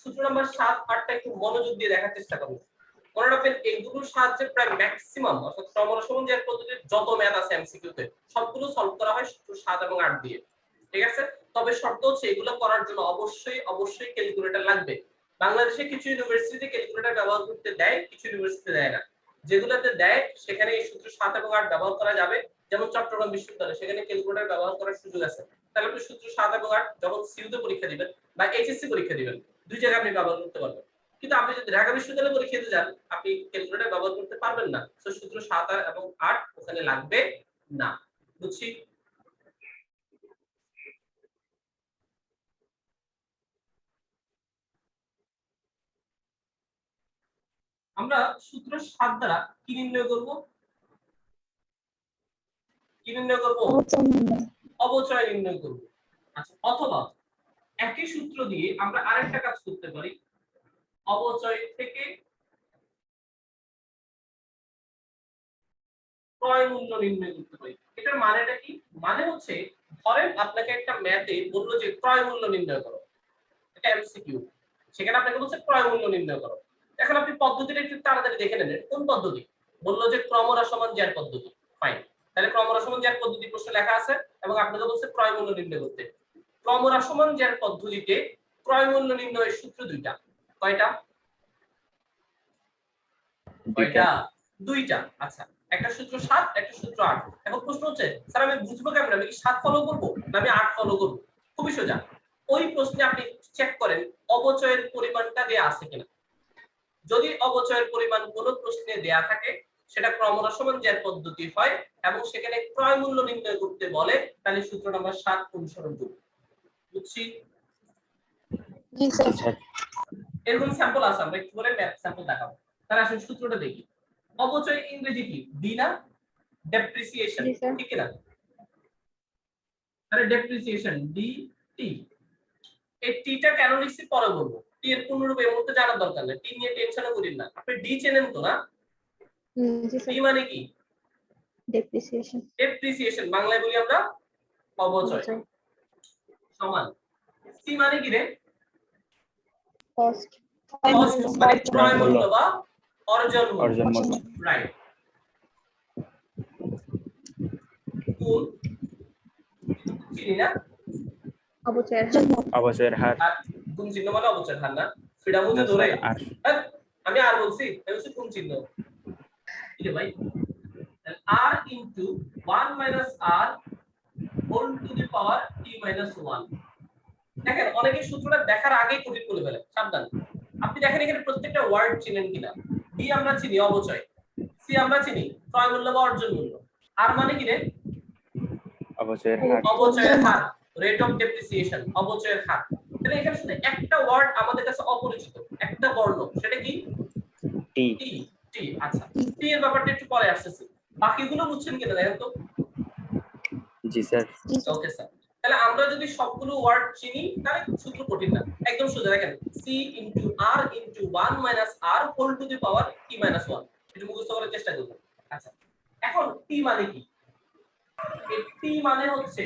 সূত্র নাম্বার 7 8টা একটু মনোযোগ দিয়ে দেখার চেষ্টা করুন। মনে রাখবেন এইগুলোর সাহায্যে প্রায় ম্যাক্সিমাম অর্থাৎ ক্রমরসমান জ্যার পদ্ধতির যত ম্যাথ আছে এমসিকিউ তে সবগুলো সলভ করা হয় সূত্র 7 এবং 8 দিয়ে। ঠিক আছে? তবে শর্ত হচ্ছে এগুলো করার জন্য অবশ্যই ক্যালকুলেটর লাগবে। বাংলাদেশে কিছু ইউনিভার্সিটিতে ক্যালকুলেটর ব্যবহার করতে দেয়, কিছু ইউনিভার্সিটিতে দেয় না। যেগুলোতে দেয় সেখানে এই সূত্র 7 এবং 8 ব্যবহার করা যাবে। যেমন চট্টগ্রাম বিশ্ববিদ্যালয়, সেখানে ক্যালকুলেটর ব্যবহার করার সুযোগ আছে। তাহলে আপনি সূত্র 7 এবং 8 যখন সিইউতে পরীক্ষা দিবেন বা এইচএসসি পরীক্ষা দিবেন, দুই জায়গায় আপনি ব্যবহার করতে পারবেন। কিন্তু আপনি যদি ঢাকা বিশ্ববিদ্যালয়ে পরীক্ষা দিতে যান, আপনি ক্যালকুলেটর ব্যবহার করতে পারবেন না। তো সূত্র 7 এবং 8 ওখানে লাগবে না। বুঝছি? আমরা সূত্র 7 দ্বারা কি নির্ণয় করব? কি নির্ণয় করব? অবচয় নির্ণয় করব। আচ্ছা, অথবা একই সূত্র দিয়ে আমরা আরেকটা কাজ করতে পারি, অবচয় থেকে ক্রয় মূল্য নির্ণয় করতে পারি। এটার মানেটা কি? মানে হচ্ছে ধরেন আপনাকে একটা ম্যাথে বললো যে ক্রয় মূল্য নির্ণয় করো, এটা এমসিকিউ, সেখানে আপনাকে বলছে ক্রয় মূল্য নির্ণয় করো। এখন আপনি পদ্ধতিটা একটু তাড়াতাড়ি দেখে নেন, কোন পদ্ধতি? বললো যে ক্রমরসমান জ্যার পদ্ধতি। ফাইন, তাহলে ক্রমরসমান জ্যার পদ্ধতি প্রশ্ন লেখা আছে এবং আপনাকে বলছে ক্রয় মূল্য নির্ণয় করতে। ক্রমরসমান জ্যার পদ্ধতিতে ক্রয় মূল্য নির্ণয়ের সূত্র দুইটা। কয়টা? কয়টা? দুইটা। আচ্ছা, একটা সূত্র 7, একটা সূত্র 8। এখন প্রশ্ন হচ্ছে স্যার আমি বুঝবো কেমনে, আমি কি 7 ফলো করব না আমি 8 ফলো করব? খুবই সোজা। ওই প্রশ্নে আপনি চেক করেন অবচয়ের পরিমাণটা দেয়া আছে কিনা। যদি অবচয়ের পরিমাণ কোনো প্রশ্নে দেয়া থাকে সেটা ক্রমরসমান জ্যার পদ্ধতি হয় এবং সেখানে ক্রয় মূল্য নির্ণয় করতে বলে, তাহলে সূত্র নাম্বার 7 অনুসরণ করুন। বুঝছি? জি স্যার। এরকম স্যাম্পল আছে, আমরা একটু পরে ম্যাথ স্যাম্পল দেখাবো। তাহলে আসলে সূত্রটা দেখি। অবচয় ইংরেজি কি? ডি না? ডেপ্রিসিয়েশন, জি স্যার। ঠিক না? তাহলে ডেপ্রিসিয়েশন ডি টি। এই টিটা কেন লিখছি পরে বলবো। টি এর পূর্ণরূপ এই মুহূর্তে জানার দরকার নেই, টি নিয়ে টেনশন করেন না। আপনি ডি চেনেন তো না? জি স্যার। ডি মানে কি? ডেপ্রিসিয়েশন। ডেপ্রিসিয়েশন বাংলায় বলি আমরা অবচয়, সমান সি মানে কি রে? কস্ট। কস্ট মানে ক্রয় মূল্য বা অর্জন মূল্য। রাইট। গুণ চিনি না? অবচয়ের হার। গুণ চিহ্ন মানে অবচয়ের হার না? ফিডা মুজে ধরে আমি আর বলছি, আমি বলছি গুণ চিহ্ন। কি রে ভাই? r into 1 minus r whole to the power t minus 1। দেখেন অনেকে সূত্রটা দেখার আগেই কঠিন করে ফেলে, সাবধান। আপনি দেখেন এখানে প্রত্যেকটা ওয়ার্ড চিনেন কিনা। ডি আমরা চিনি অবচয়, সি আমরা চিনি ক্রয় মূল্য বা অর্জন মূল্য, আর মানে কি রে? অবচয়ের হার। অবচয়ের হার, রেট অফ ডেপ্রিসিয়েশন, অবচয়ের হার। তাহলে এখানে শুধু একটা ওয়ার্ড আমাদের কাছে অপরিচিত, একটা বর্ণ, সেটা কি? টি। টি। টি। আচ্ছা, টি এর ব্যাপারটা একটু পরে আসতেছি। বাকিগুলো বুঝছেন কিনা দেখেন তো। জি স্যার। Okay sir. তাহলে আমরা যদি সবগুলো ওয়ার্ড চিনি তাহলে সূত্র কঠিন না, একদম সোজা। দেখেন c into r into 1 minus r whole to the power t minus 1। একটু মুখস্থ করার চেষ্টা করব। আচ্ছা, এখন t মানে কি? এই t মানে হচ্ছে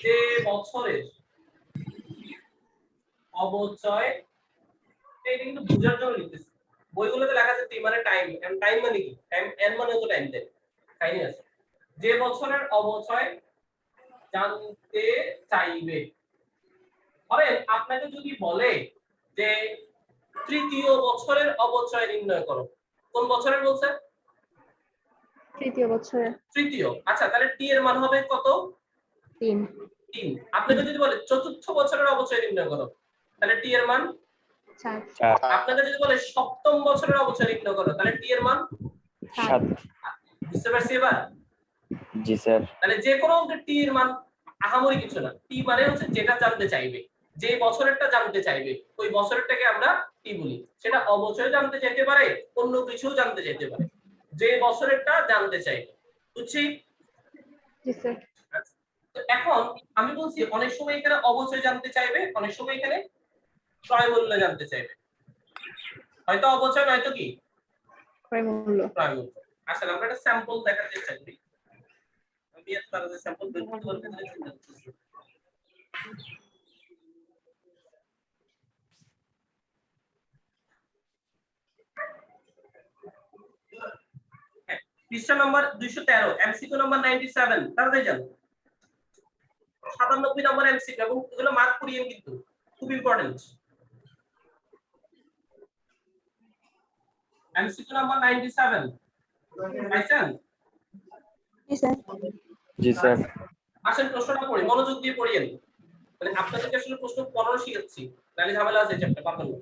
যে বছরের অবচয় এটা কিন্তু বোঝার জন্য লিখতেছি। বইগুলোতে লেখা আছে টি মানে টাইম, এন্ড টাইম মানে কি? টাইম এন মানে তো টাইম দেয়। কাহিনী আছে। যে বছরের অবচয় জানতে চাইবে। ধরেন আপনাকে যদি বলে যে তৃতীয় বছরের অবচয় নির্ণয় করো, কোন বছরের বলছে? তৃতীয় বছরে তৃতীয়। আচ্ছা, তাহলে টি এর মান হবে কত? 3 3। আপনাকে যদি বলে চতুর্থ বছরের অবচয় নির্ণয় করো, তাহলে টি এর মান 4 4 আপনাকে যদি বলে সপ্তম বছরের অবচয় নির্ণয় করো, তাহলে টি এর মান 7 বুঝতে পারছি এবার? জি স্যার তাহলে যে কোনো অঙ্কের টি এর মান আহামরি কিছু না। টি মানে হচ্ছে যেটা জানতে চাইবে, যে বছরেরটা জানতে চাইবে ওই বছরেরটাকে আমরা টি বলি। সেটা অবচয় জানতে চাইতে পারে, অন্য কিছু জানতে চাইতে পারে, যে বছরেরটা জানতে চাইবে। বুঝছি? জি স্যার তো এখন আমি বলছি অনেক সময় এখানে অবচয় জানতে চাইবে, অনেক সময় এখানে ক্রয় মূল্য জানতে চাইবে। হয়তো অবচয় নয়তো কি ক্রয় মূল্য ক্রয় মূল্য। আসলে আমরা একটা স্যাম্পল দেখার চেষ্টা করি। আমি এত তার যে স্যাম্পল বের করতে পারবো কিনা চিন্তা করতেছি। পৃষ্ঠা নাম্বার 213, এমসিকিউ নাম্বার 97, তাড়াতাড়ি যান। 97 নম্বর এমসিকিউ, এবং এগুলো মার্ক করিয়েন কিন্তু খুব ইম্পর্টেন্ট। এমসিকিউ নাম্বার 97 পাইছেন? জি স্যার জি স্যার আসেন প্রশ্নটা পড়ি, মনোযোগ দিয়ে পড়িয়েন। মানে আপনাদেরকে আসলে প্রশ্ন পড়ানো শিখাচ্ছি, নাহলে ঝামেলা আছে চ্যাপ্টার পাবেন না।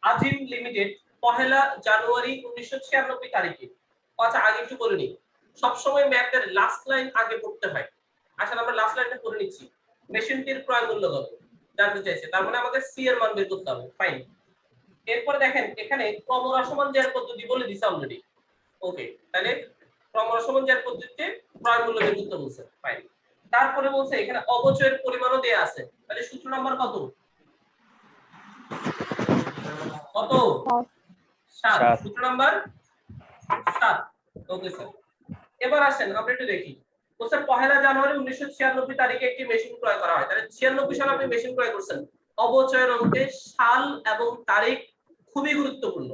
আজিম লিমিটেড 1 জানুয়ারি 1996 তারিখে। আচ্ছা, আগে একটু করে নিই। সবসময় ম্যাথের লাস্ট লাইন আগে পড়তে হয়। আসলে আমরা লাস্ট লাইনটা পড়ে নিচ্ছি। মেশিনটির ক্রয় মূল্য কত জানতে চাইছে, তার মানে আমাকে সি এর মান বের করতে হবে। ফাইন। এরপরে দেখেন এখানে ক্রমহ্রাসমান জ্যার পদ্ধতি বলে দিছে অলরেডি। ওকে, তাহলে ক্রমহ্রাসমান জ্যার পদ্ধতিতে ক্রয় মূল্য বের করতে বলছে। ফাইন। তারপরে বলছে এখানে অবচয়ের পরিমাণও দেয়া আছে। তাহলে সূত্র নাম্বার কত? কত? 7। 7 সূত্র নাম্বার 7। Okay sir. এবার আসেন আমরা একটু দেখি। বলছে 1 জানুয়ারি 1996 তারিখে একটি মেশিন ক্রয় করা হয়। তাহলে 96 সালে আপনি মেশিন ক্রয় করছেন। অবচয়ের অঙ্কে সাল এবং তারিখ খুবই গুরুত্বপূর্ণ।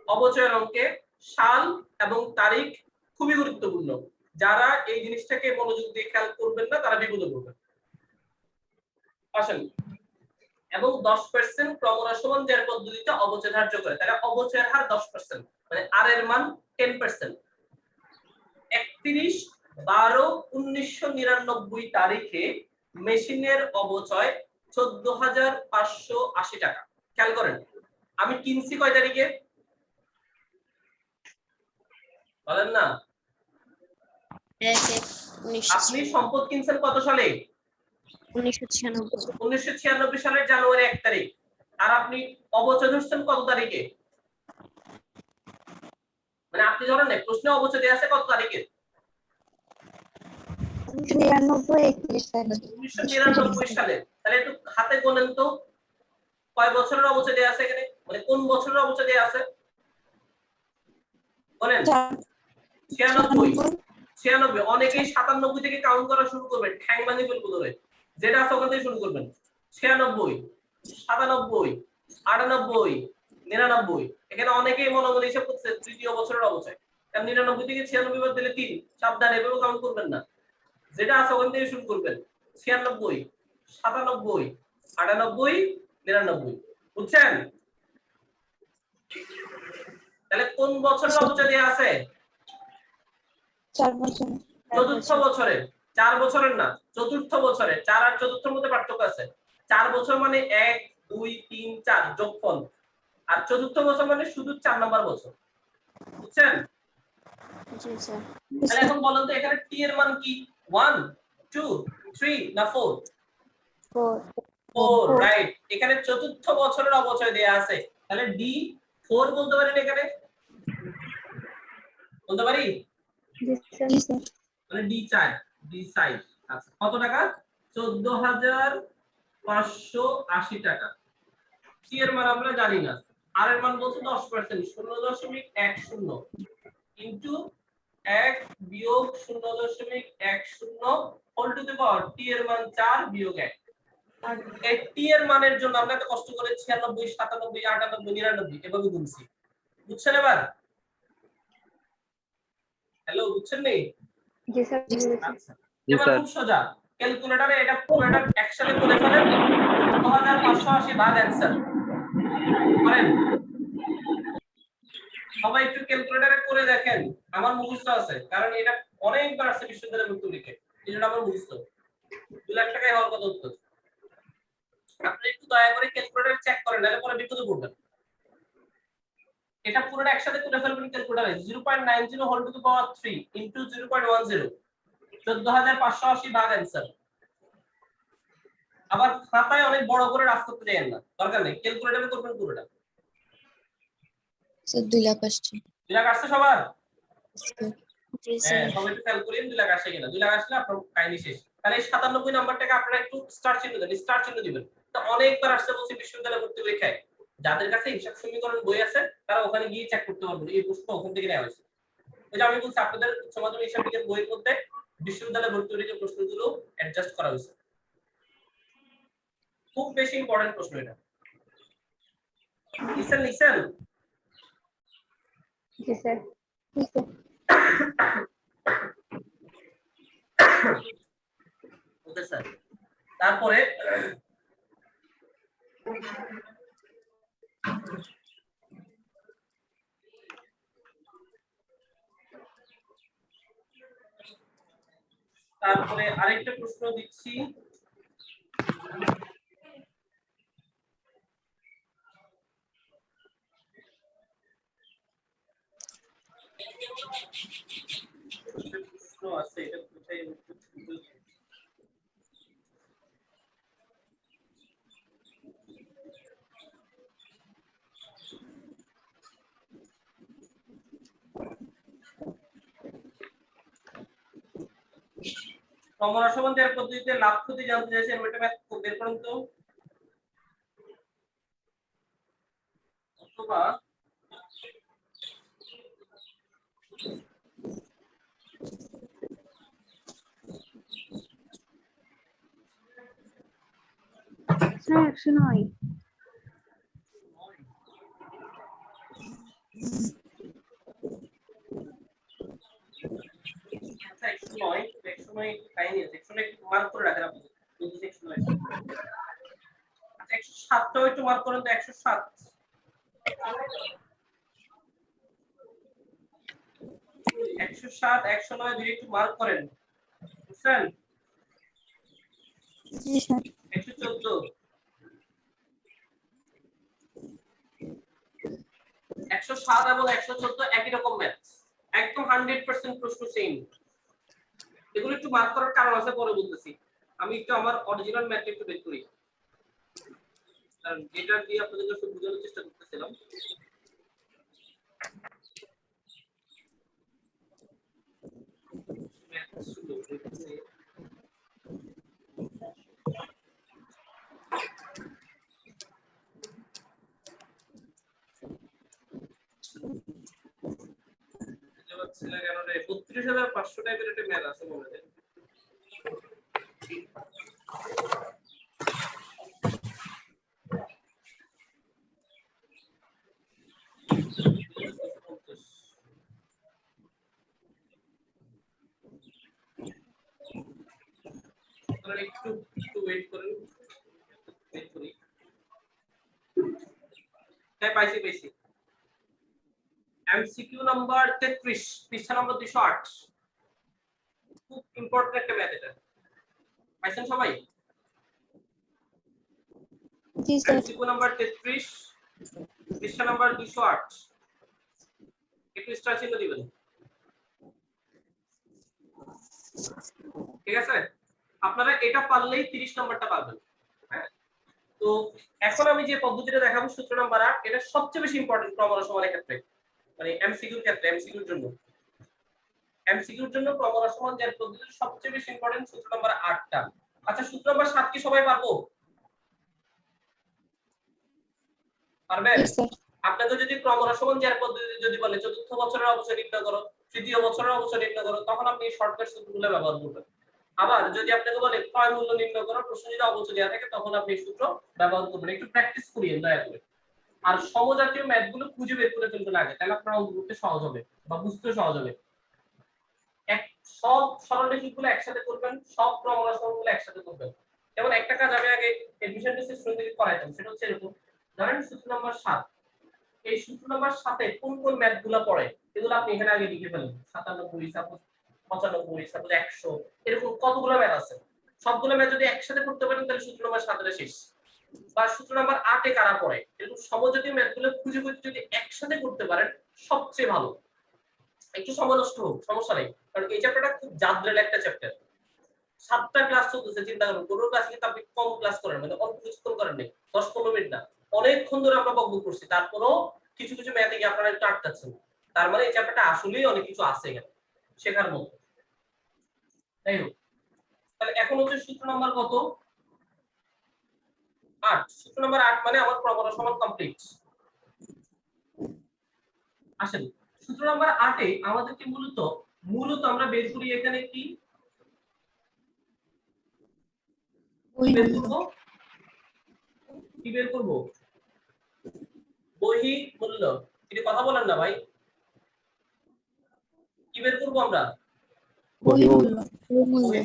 অবচয়ের অঙ্কে সাল এবং তারিখ খুবই গুরুত্বপূর্ণ। যারা এই জিনিসটাকে মনোযোগ দিয়ে খেয়াল করবেন না তারা বিপদে পড়বেন। আসেন, এবং 10% ক্রমহ্রাসমান জ্যার পদ্ধতিতে অবচয় ধার্য করে। তাহলে অবচয়ের হার 10%, মানে আর এর মান 10%। 31/12/1999 তারিখে মেশিনের অবচয় 14,580 টাকা। খেয়াল করেন, আমি কিনছি কয় তারিখে বলেন না? 1/1/1996 আপনি সম্পদ কিনছেন কত সালে? 1996 সালের জানুয়ারি 1 তারিখ। আর আপনি অবচয় ধরছেন কত তারিখে? মানে আপনি ধরেন না, প্রশ্নে অবচয় দেয়া আছে কত তারিখে? 1999 সালে। তাহলে একটু হাতে গোনেন তো কয় বছরের অবচয় দেয়া আছে এখানে, মানে কোন বছরের অবচয় দেয়া আছে বলেন? 96। অনেকেই 97 থেকে কাউন্ট করা শুরু করবেন, ঠ্যাং ভাঙি ফেলবো ধরে। যেটা আছে ওখান থেকে শুরু করবেন। 96, 97, 98, 99। এখানে অনেকেই মনে মনে হিসাব করছে তৃতীয় বছরের অবচয়। কারণ 99 থেকে 96 বাদ দিলে 3। সাবধান, এভাবে কাউন্ট করবেন না। যেটা আছে ওখান থেকে শুরু করবেন। 96, 97, 98, 99। বুঝছেন? তাহলে কোন বছরের অবচয় দেয়া আছে? 4 বছর চতুর্থ বছরের। 4 বছরের না, চতুর্থ বছরের। 4 আর চতুর্থের মধ্যে পার্থক্য আছে। 4 বছর মানে 1 2 3 4 যোগফল, আর চতুর্থ বছর মানে শুধু 4 নাম্বার বছর। বুঝছেন? জি স্যার তাহলে এখন বলেন তো এখানে টি এর মান কি? 1 2 3 না 4? 4, রাইট। এখানে চতুর্থ বছরের অবচয় দেয়া আছে। তাহলে ডি 4 বলতে পারি না এখানে? বলতে পারি? জি স্যার মানে ডি 4, ডি সাইড। আচ্ছা, কত টাকা? 14,580 টাকা। সি এর মান আমরা জানি না। আর এর মান বলছে 10%, 0.10 ইনটু 1 বিয়োগ 0.10 হোল টু দি পাওয়ার টি এর মান 4 বিয়োগ 1। 80 এর মানের জন্য আমরা এত কষ্ট করে 96 97 98 99 এভাবে গুনছি, বুঝছেন এবার? হ্যালো, বুঝছেন নি? জি স্যার আচ্ছা, জি এবার স্যার খুব সোজা, ক্যালকুলেটরে এটা পুরোটা একসাথে করে ফেলেন, 12580 ভাগ অ্যানসার করেন। সবাই একটু ক্যালকুলেটরে করে দেখেন, আমার মুখস্থ আছে, কারণ এটা অনেকবার আসছে বিশ্ববিদ্যালয়ে ভর্তি পরীক্ষায়, এটা আমার মুখস্থ। 2 লাখ টাকায় হওয়ার কথা উত্তর। আপনি একটু দয়া করে ক্যালকুলেটর চেক করেন, নাহলে পরে বিপদে পড়বেন। এটা পুরোটা একসাথে করে ফেলবেন ক্যালকুলেটরে, 0.90 whole to the power 3 into 0.10, 14580 ভাগ অ্যানসার। আবার খাতায় অনেক বড় করে রাফ করতে যাবেন না, দরকার নেই, ক্যালকুলেটরে করবেন পুরোটা। স্যার 2 লাখ আসছে। 2 লাখ আসছে সবার? জি হ্যাঁ, স্যার। সবাই একটু খেয়াল করেন 2 লাখ আসে কিনা। 2 লাখ আসলে আপনার কাহিনী শেষ। তাহলে এই 97 নাম্বারটাকে আপনারা একটু স্টার চিহ্ন দেন, স্টার চিহ্ন দিবেন। তো অনেকবার আসছে বলছি বিশ্ববিদ্যালয়ে ভর্তি পরীক্ষায়, যাদের কাছে হিসাব সমীকরণ বই আছে তারা ওখানে গিয়ে চেক করতে পারবেন এই প্রশ্ন ওখান থেকে নেওয়া হয়েছে। ওই যে আমি বলছি আপনাদের উচ্চ মাধ্যমিক হিসাব বিজ্ঞান বইয়ের মধ্যে বিশ্ববিদ্যালয়ে ভর্তি পরীক্ষার প্রশ্নগুলো অ্যাডজাস্ট করা হয়েছে। খুব বেশি ইম্পর্টেন্ট প্রশ্ন এটা। লিসেন জি স্যার ওকে স্যার। তারপরে আরেকটা প্রশ্ন দিচ্ছি, প্রশ্ন আছে, এটা কোথায় ক্রমহ্রাসমান দেওয়ার পদ্ধতিতে লাভ ক্ষতি জানতে চাইছেন, ওইটা ম্যাথ বের করুন তো। অথবা স্যার 109 আচ্ছা 109 কাহিনী আছে, 109 একটু মার্ক করে রাখেন আপনি, যদি 109। আচ্ছা 107 টাও একটু মার্ক করেন তো, 107 109 দুই একটু মার্ক করেন, বুঝছেন? জি স্যার 114 107 এবং 114 একই রকম ম্যাথ, একদম 100% প্রশ্ন সেম। এগুলো একটু মার্ক করার কারণ আছে, পরে বলতেছি। আমি একটু আমার অরিজিনাল ম্যাথ একটু বের করি, কারণ এটা দিয়ে আপনাদেরকে একটু বোঝানোর চেষ্টা করতেছিলাম। ম্যাথ শুরু করতে ছিল কেন রে, 32500 টাইপের একটা ম্যাথ আছে মনে হয়। একটু ওয়েট করেন, ওয়েট করি। হ্যাঁ পাইছি। এমসিকিউ নাম্বার 33, পৃষ্ঠা নম্বর 208। খুব ইম্পর্টেন্ট একটা ম্যাথ এটা, পাইছেন সবাই? জি স্যার এমসিকিউ নাম্বার 33, পৃষ্ঠা নাম্বার 208। একটু স্টার চিহ্ন দিবেন, ঠিক আছে? আপনারা এটা পারলেই 30 নাম্বারটা পাবেন। হ্যাঁ, তো এখন আমি যে পদ্ধতিটা দেখাবো সূত্র নাম্বার 8, এটা সবচেয়ে বেশি ইম্পর্টেন্ট ক্রমহ্রাসমানের ক্ষেত্রে, মানে এমসিকিউর ক্ষেত্রে, এমসিকিউর জন্য ক্রমহ্রাসমান যে পদ্ধতিটা সবচেয়ে বেশি ইম্পর্টেন্ট সূত্র নাম্বার 8টা। আচ্ছা সূত্র নাম্বার 7 কি সবাই পারবো? পারবেন? জি স্যার আপনাদের যদি ক্রমহ্রাসমান যে পদ্ধতি যদি বলে চতুর্থ বছরের অবচয় নির্ণয় করো, তৃতীয় বছরের অবচয় নির্ণয় করো, তখন আপনি শর্টকাট সূত্রগুলো ব্যবহার করবেন। আবার যদি আপনাকে বলে ক্রয় মূল্য নির্ণয় করার প্রশ্ন যদি অবশ্য দেওয়া থাকে তখন আপনি এই সূত্র ব্যবহার করবেন। একটু প্র্যাকটিস করিয়েন দয়া করে। আর সমজাতীয় ম্যাথ গুলো খুঁজে বের করে ফেলতে লাগে, তাহলে আপনার অঙ্ক করতে সহজ হবে বা বুঝতে সহজ হবে। সব সরলরেখাগুলো একসাথে করবেন, সব ক্রমরাশিগুলো একসাথে করবেন। যেমন একটা কাজ আমি আগে এডমিশন টেস্টের শুরু থেকে করাইতাম, সেটা হচ্ছে এরকম। ধরেন সূত্র নাম্বার 7, এই সূত্র নাম্বার 7 কোন কোন ম্যাথগুলো পড়ে এগুলো আপনি এখানে আগে লিখে ফেলেন। 97, সাপোজ 95, সাপোজ 100, এরকম কতগুলো ম্যাথ আছে। সবগুলো ম্যাথ যদি একসাথে করতে পারেন তাহলে সূত্র নাম্বার 7 এর শেষ। বা সূত্র নাম্বার 8 এ কারা পড়ে, এরকম সমজাতীয় ম্যাথগুলো খুঁজে খুঁজে যদি একসাথে করতে পারেন সবচেয়ে ভালো। একটু সময় নষ্ট হোক সমস্যা নেই, কারণ এই চ্যাপ্টারটা খুব জাদ্রেল একটা চ্যাপ্টার। 7টা ক্লাস চলতেছে, চিন্তা করুন। কোনো ক্লাস কিন্তু আপনি কম ক্লাস করেন, মানে অল্প কিছুক্ষণ করেন নাই, 10-15 মিনিট না, অনেকক্ষণ ধরে আমরা বকবক করছি, তারপরও কিছু কিছু ম্যাথে গিয়ে আপনারা একটু আটকাচ্ছেন। তার মানে এই চ্যাপ্টারটা আসলেই অনেক কিছু আছে এখানে শেখার মতো। তাই হোক, তাহলে এখন হচ্ছে সূত্র নাম্বার কত? 8। সূত্র নাম্বার 8 মানে আমার প্রবণতা সমান কমপ্লিট। আসেন সূত্র নাম্বার 8 এ আমাদেরকে মূলত আমরা বের করি এখানে কি বের করব? বহি মূল্য। এটা কথা বলেন না ভাই, কি বের করব আমরা?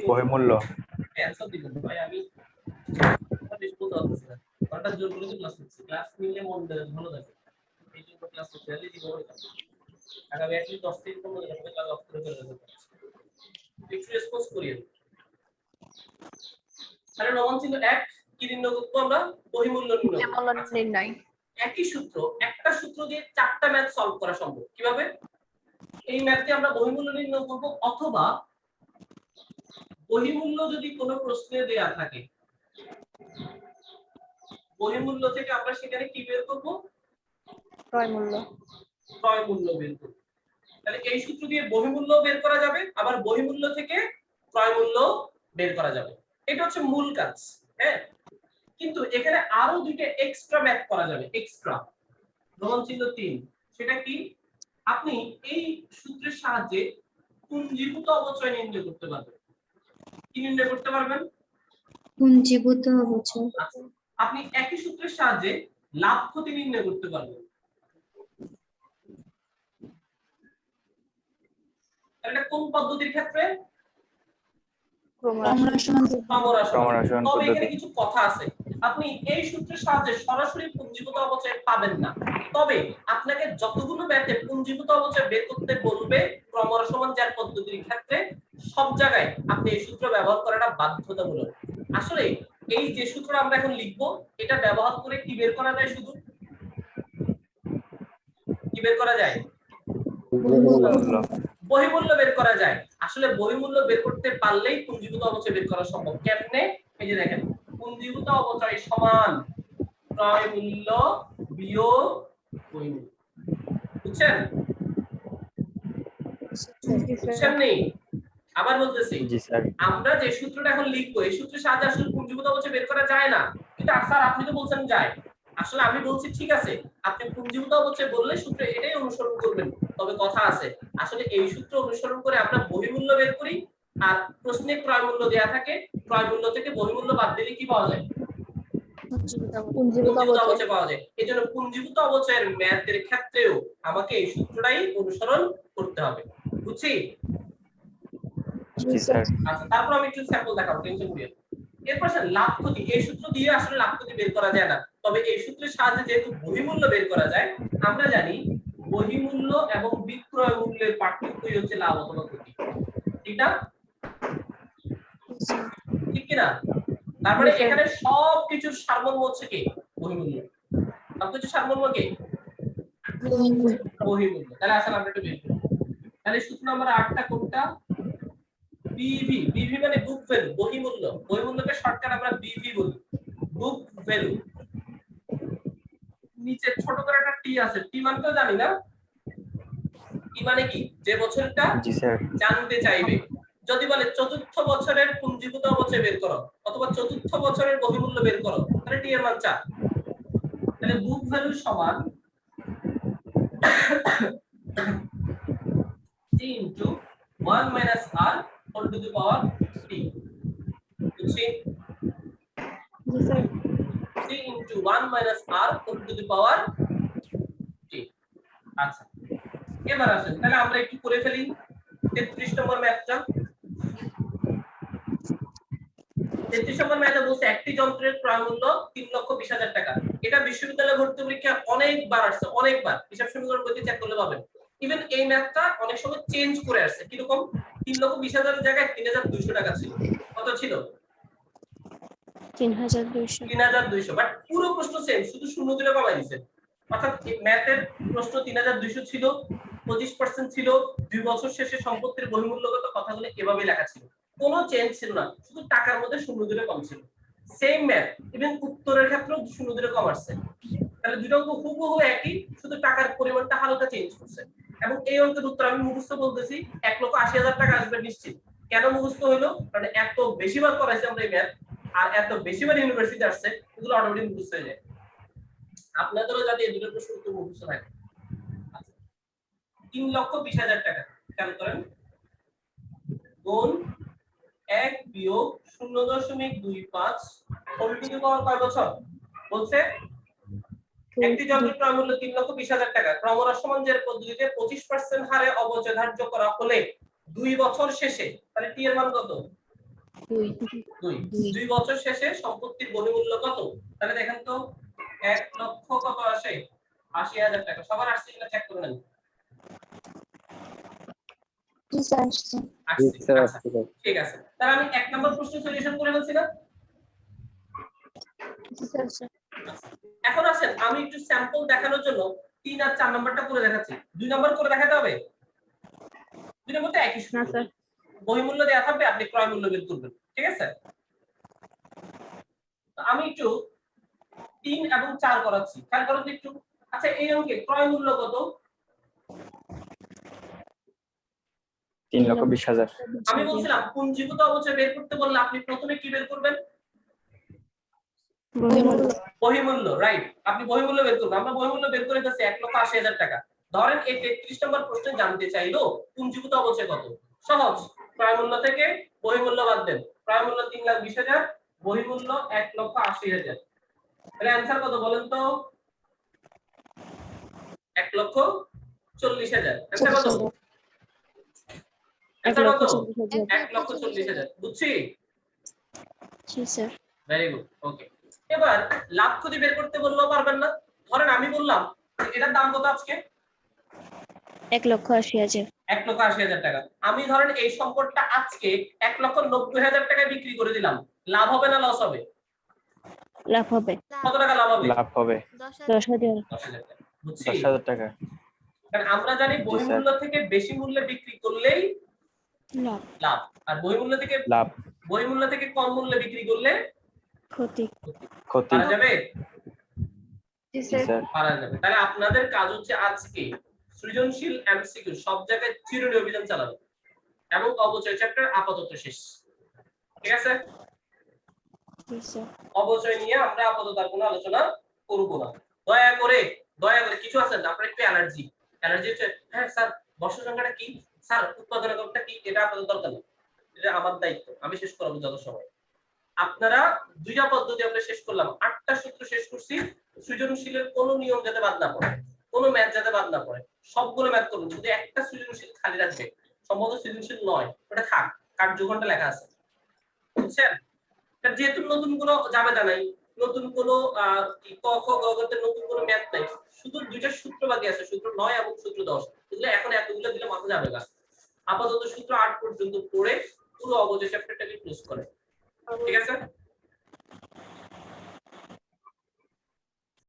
বহিমূল্য। অ্যানসার দিবেন ভাই, আমি বেশ বলতে পারতেছি না, ঘন্টা জোর করে ক্লাস করছি। ক্লাস নিলে মন ভালো থাকে, এই জন্য ক্লাস করতে গেলে জীবন হয়ে যাবে। আগামী অ্যাটলিস্ট 10 থেকে 15 দিন আমাদের ক্লাস অফ করে ফেলতে হবে। একটু রেসপন্স করিয়েন। তাহলে লবণ চিহ্ন 1 কি নির্ণয় করব আমরা? বহিমূল্য নির্ণয়। একই সূত্র, একটা সূত্র দিয়ে 4টা ম্যাথ সলভ করা সম্ভব। কিভাবে? এই ম্যাথে আমরা বহিমূল্য নির্ণয় করব, অথবা বহিমূল্য যদি কোনো প্রশ্নে দেয়া থাকে, বহিমূল্য থেকে আমরা সেখানে কি বের করব? ক্রয় মূল্য বের করব। তাহলে এই সূত্র দিয়ে বহিমূল্য বের করা যাবে, আবার বহিমূল্য থেকে ক্রয় মূল্য বের করা যাবে। এটা হচ্ছে মূল কাজ। হ্যাঁ, কিন্তু এখানে আরো দুইটা এক্সট্রা ম্যাথ করা যাবে। এক্সট্রা লবণ চিহ্ন 3, সেটা কি? আপনি এই সূত্রের সাহায্যে পুঞ্জীভূত অবচয় নির্ণয় করতে পারবেন। কি নির্ণয় করতে পারবেন? পুঞ্জীভূত অবচয়। আপনি একই সূত্রের সাহায্যে লাভ ক্ষতি নির্ণয় করতে পারবেন। এটা কোন পদ্ধতির ক্ষেত্রে? তবে এখানে কিছু কথা আছে। আপনি এই সূত্রের সাহায্যে সরাসরি পুঞ্জীভূত অবচয় পাবেন না, তবে আপনাকে যতগুলো ম্যাথে পুঞ্জীভূত অবচয় বের করতে বলবে ক্রমরসমান পদ্ধতির ক্ষেত্রে সব জায়গায় আপনি এই সূত্র ব্যবহার করাটা বাধ্যতামূলক। আসলে এই যে সূত্র আমরা এখন লিখব, এটা ব্যবহার করে কি বের করা যায়? শুধু কি বের করা যায়? বহিমূল্য বের করা যায়। আসলে বহিমূল্য বের করতে পারলেই পুঞ্জীভূত অবচয় বের করা সম্ভব। কেমনে? এই যে দেখেন, পুঞ্জীভূত অবচয় সমান ক্রয় মূল্য বিয়োগ বহিমূল্য। বুঝছেন? বুঝছেন নি? আবার বলতেছি, আমরা যে সূত্রটা এখন লিখবো, এই সূত্রের সাহায্যে আসলে পুঞ্জীভূত অবচয় বের করা যায় না। কিন্তু স্যার আপনি তো বলছেন যায়। আসলে আমি বলছি ঠিক আছে, আপনি পুঞ্জীভূত অবচয় বললে সূত্র এটাই অনুসরণ করবেন, তবে কথা আছে, আসলে এই সূত্র অনুসরণ করে আমরা বহিমূল্য বের করি, আর প্রশ্নে ক্রয় মূল্য দেয়া থাকে, ক্রয় মূল্য থেকে বহিমূল্য বাদ দিলে কি পাওয়া যায়? পুঞ্জীভূত অবচয় পাওয়া যায়। এজন্য পুঞ্জীভূত অবচয়ের ম্যাথের ক্ষেত্রেও আমাকে এই সূত্রটাই অনুসরণ করতে হবে। বুঝছি? আচ্ছা, তারপর আমি একটু স্যাম্পল দেখাবো, টেনশন করিয়েন। এরপর স্যার লাভ ক্ষতি, এই সূত্র দিয়ে আসলে লাভ ক্ষতি বের করা যায় না, তবে এই সূত্রের সাহায্যে যেহেতু বহিমূল্য বের করা যায়, আমরা জানি বহিমূল্য এবং বিক্রয় মূল্যের পার্থক্যই হচ্ছে লাভ অথবা ক্ষতি। ঠিক না? ঠিক কি না? তারপরে এখানে সবকিছুর সারমর্ম হচ্ছে কি? বহিমূল্য। সবকিছুর সারমর্ম কি? বহিমূল্য। তাহলে আসলে আমরা একটু বের করি। তাহলে সূত্র নাম্বার 8টা কোনটা? বিভি। বিভি মানে বুক ভ্যালু, বহিমূল্য। বহিমূল্যকে শর্টকাট আমরা বিভি বলি, বুক ভ্যালু। নিচে ছোট করে একটা টি আছে, টি মানে তো জানি না, টি মানে কি? যে বছরটা জানতে চাইবে। যদি বলে চতুর্থ বছরের পুঞ্জীভূত অবচয় বের করো, অথবা চতুর্থ বছরের বহিমূল্য বের করো, তাহলে টি এর মান 4। তাহলে বুক ভ্যালু সমান t into 1 minus r whole to the power t বুঝছি জি sir 3 into 1 minus r whole to the power t আচ্ছা এবার আসেন তাহলে আমরা একটু করে ফেলি 33 নম্বর ম্যাথটা 33 নম্বর ম্যাথে বলছে একটি যন্ত্রের ক্রয় মূল্য 3,20,000 টাকা। এটা বিশ্ববিদ্যালয় ভর্তি পরীক্ষা অনেকবার আসছে, অনেকবার হিসাব সমীকরণ বইতে চেক করলে পাবেন। ইভেন এই ম্যাথটা অনেক সময় চেঞ্জ করে আসছে। কিরকম 3,20,000 এর জায়গায় 3,200 টাকা ছিল। কত ছিল? 3,200 3,200, বাট পুরো প্রশ্ন সেম, শুধু শূন্য দিলে কমাই দিয়েছে। অর্থাৎ ম্যাথের প্রশ্ন 3,200 ছিল, 25% ছিল, 2 বছর শেষে সম্পত্তির বহির্মূল্যগত কথাগুলো এভাবেই লেখা ছিল, কোনো চেঞ্জ ছিল না, শুধু টাকার মধ্যে শূন্য দিলে কম ছিল। সেম ম্যাথ, ইভেন উত্তরের ক্ষেত্রেও শূন্য দিলে কম আসছে। তাহলে দুটো অঙ্ক হুবহু একই, শুধু টাকার পরিমাণটা হালকা চেঞ্জ করছে। এবং এই অঙ্কের উত্তর আমি মুখস্থ বলতেছি 1,80,000 টাকা আসবে নিশ্চিত। কেন মুখস্থ হলো? কারণ এত বেশিবার করাইছি আমরা এই ম্যাথ, আর এত বেশিবার ইউনিভার্সিটি আসছে, এগুলো অটোমেটিক মুখস্থ হয়ে যায়। আপনাদেরও যাতে এই দুটো প্রশ্ন উত্তর মুখস্থ থাকে। 3,20,000 টাকা খেয়াল করেন, গুণ 1 বিয়োগ 0.25 হোল টু দি পাওয়ার কয় বছর বলছে? একটি যন্ত্রের ক্রয় মূল্য 3,20,000 টাকা। ক্রমহ্রাসমানের পদ্ধতিতে 25% হারে অবচয় ধার্য করা হলে 2 বছর শেষে, তাহলে টি এর মান কত? 2 বছর শেষে সম্পত্তির বহির্মূল্য কত? তাহলে দেখেন তো 1 লক্ষ কত আসে? 80,000 টাকা। সবার আসছে কিনা চেক করে নেন। জি স্যার আসছে। জি আসছে, স্যার আচ্ছা, ঠিক আছে। তাহলে আমি 1 নম্বর প্রশ্ন সলিউশন করে ফেলছি না? জি স্যার স্যার এখন আসেন আমি একটু স্যাম্পল দেখানোর জন্য 3 আর 4 নাম্বারটা করে দেখাচ্ছি। 2 নাম্বার করে দেখাতে হবে? 2 নাম্বারটা একই না সূত্র, স্যার বহির্মূল্য দেয়া থাকবে, আপনি ক্রয় মূল্য বের করবেন, ঠিক আছে? তো আমি একটু 3 এবং 4 করাচ্ছি, খেয়াল করুন তো একটু। আচ্ছা এই অঙ্কে ক্রয় মূল্য কত? 3,20,000 আমি বলছিলাম পুঞ্জীভূত অবচয় বের করতে বললে আপনি প্রথমে কি বের করবেন? বহির্মূল্য, রাইট। আপনি বহির্মূল্য বের করবেন। আমরা বহির্মূল্য বের করে ফেলছি 1,80,000 টাকা। ধরেন এই 33 নম্বর প্রশ্নে জানতে চাইলো পুঞ্জীভূত অবচয় কত। সহজ, ক্রয় মূল্য থেকে বহির্মূল্য বাদ দেন। ক্রয় মূল্য 3,20,000, বহির্মূল্য 1,80,000। তাহলে आंसर কত বলেন তো? 1,40,000। आंसर কত? आंसर কত? 1,40,000। বুঝছি? জি স্যার ভেরি গুড, ওকে। এবার লাভ ক্ষতি বের করতে বললেও পারবেন না। ধরেন আমি বললাম এটার দাম কত আজকে? 1,80,000 1,80,000 টাকা। আমি ধরেন এই সম্পদটা আজকে 1,90,000 টাকায় বিক্রি করে দিলাম, লাভ হবে না লস হবে? লাভ হবে। কত টাকা লাভ হবে? লাভ হবে 10,000 10,000 টাকা। বুঝছি? 10,000 টাকা। কারণ আমরা জানি জি, বহির্মূল্য থেকে বেশি মূল্যে বিক্রি করলেই লাভ লাভ, আর বহির্মূল্য থেকে কম মূল্যে বিক্রি করলে ক্ষতি ক্ষতি। পারা যাবে? জি জি স্যার। পারা যাবে। তাহলে আপনাদের কাজ হচ্ছে আজকে সৃজনশীল এমসিকিউ সব জায়গায় চিরুনি অভিযান চালানো, এবং অবচয় চ্যাপ্টার আপাতত শেষ, ঠিক আছে? জি স্যার অবচয় নিয়ে আমরা আপাতত আর কোনো আলোচনা করব না। দয়া করে কিছু আছে না আপনার একটু অ্যালার্জি হচ্ছে, হ্যাঁ স্যার বর্ষ সংখ্যাটা কি, স্যার উৎপাদন এককটা কি, এটা আপাতত দরকার নেই, এটা আমার দায়িত্ব, আমি শেষ করাবো যত সময়। আপনারা দুইটা পদ্ধতি আমরা শেষ করলাম, 8টা সূত্র শেষ করছি। সৃজনশীলের কোনো নিয়ম যাতে বাদ না পড়ে, কোনো ম্যাথ যাতে বাদ না পড়ে, সবগুলো ম্যাথ করুন, শুধু একটা সৃজনশীল খালি রাখবে, সম্ভবত সৃজনশীল নয়, ওটা থাক, কার্যঘণ্টা লেখা আছে, বুঝছেন? যেহেতু নতুন কোনো জাবেদা নাই, নতুন কোনো ক খ গ ঘ তে নতুন কোনো ম্যাথ নাই, শুধু দুইটা সূত্র বাকি আছে, সূত্র 9 এবং সূত্র 10। এগুলো এখন এতগুলো দিলে মাথা যাবে না। আপাতত সূত্র 8 পর্যন্ত পড়ে পুরো অবচয় চ্যাপ্টারটাকে ক্লোজ করে, ঠিক আছে?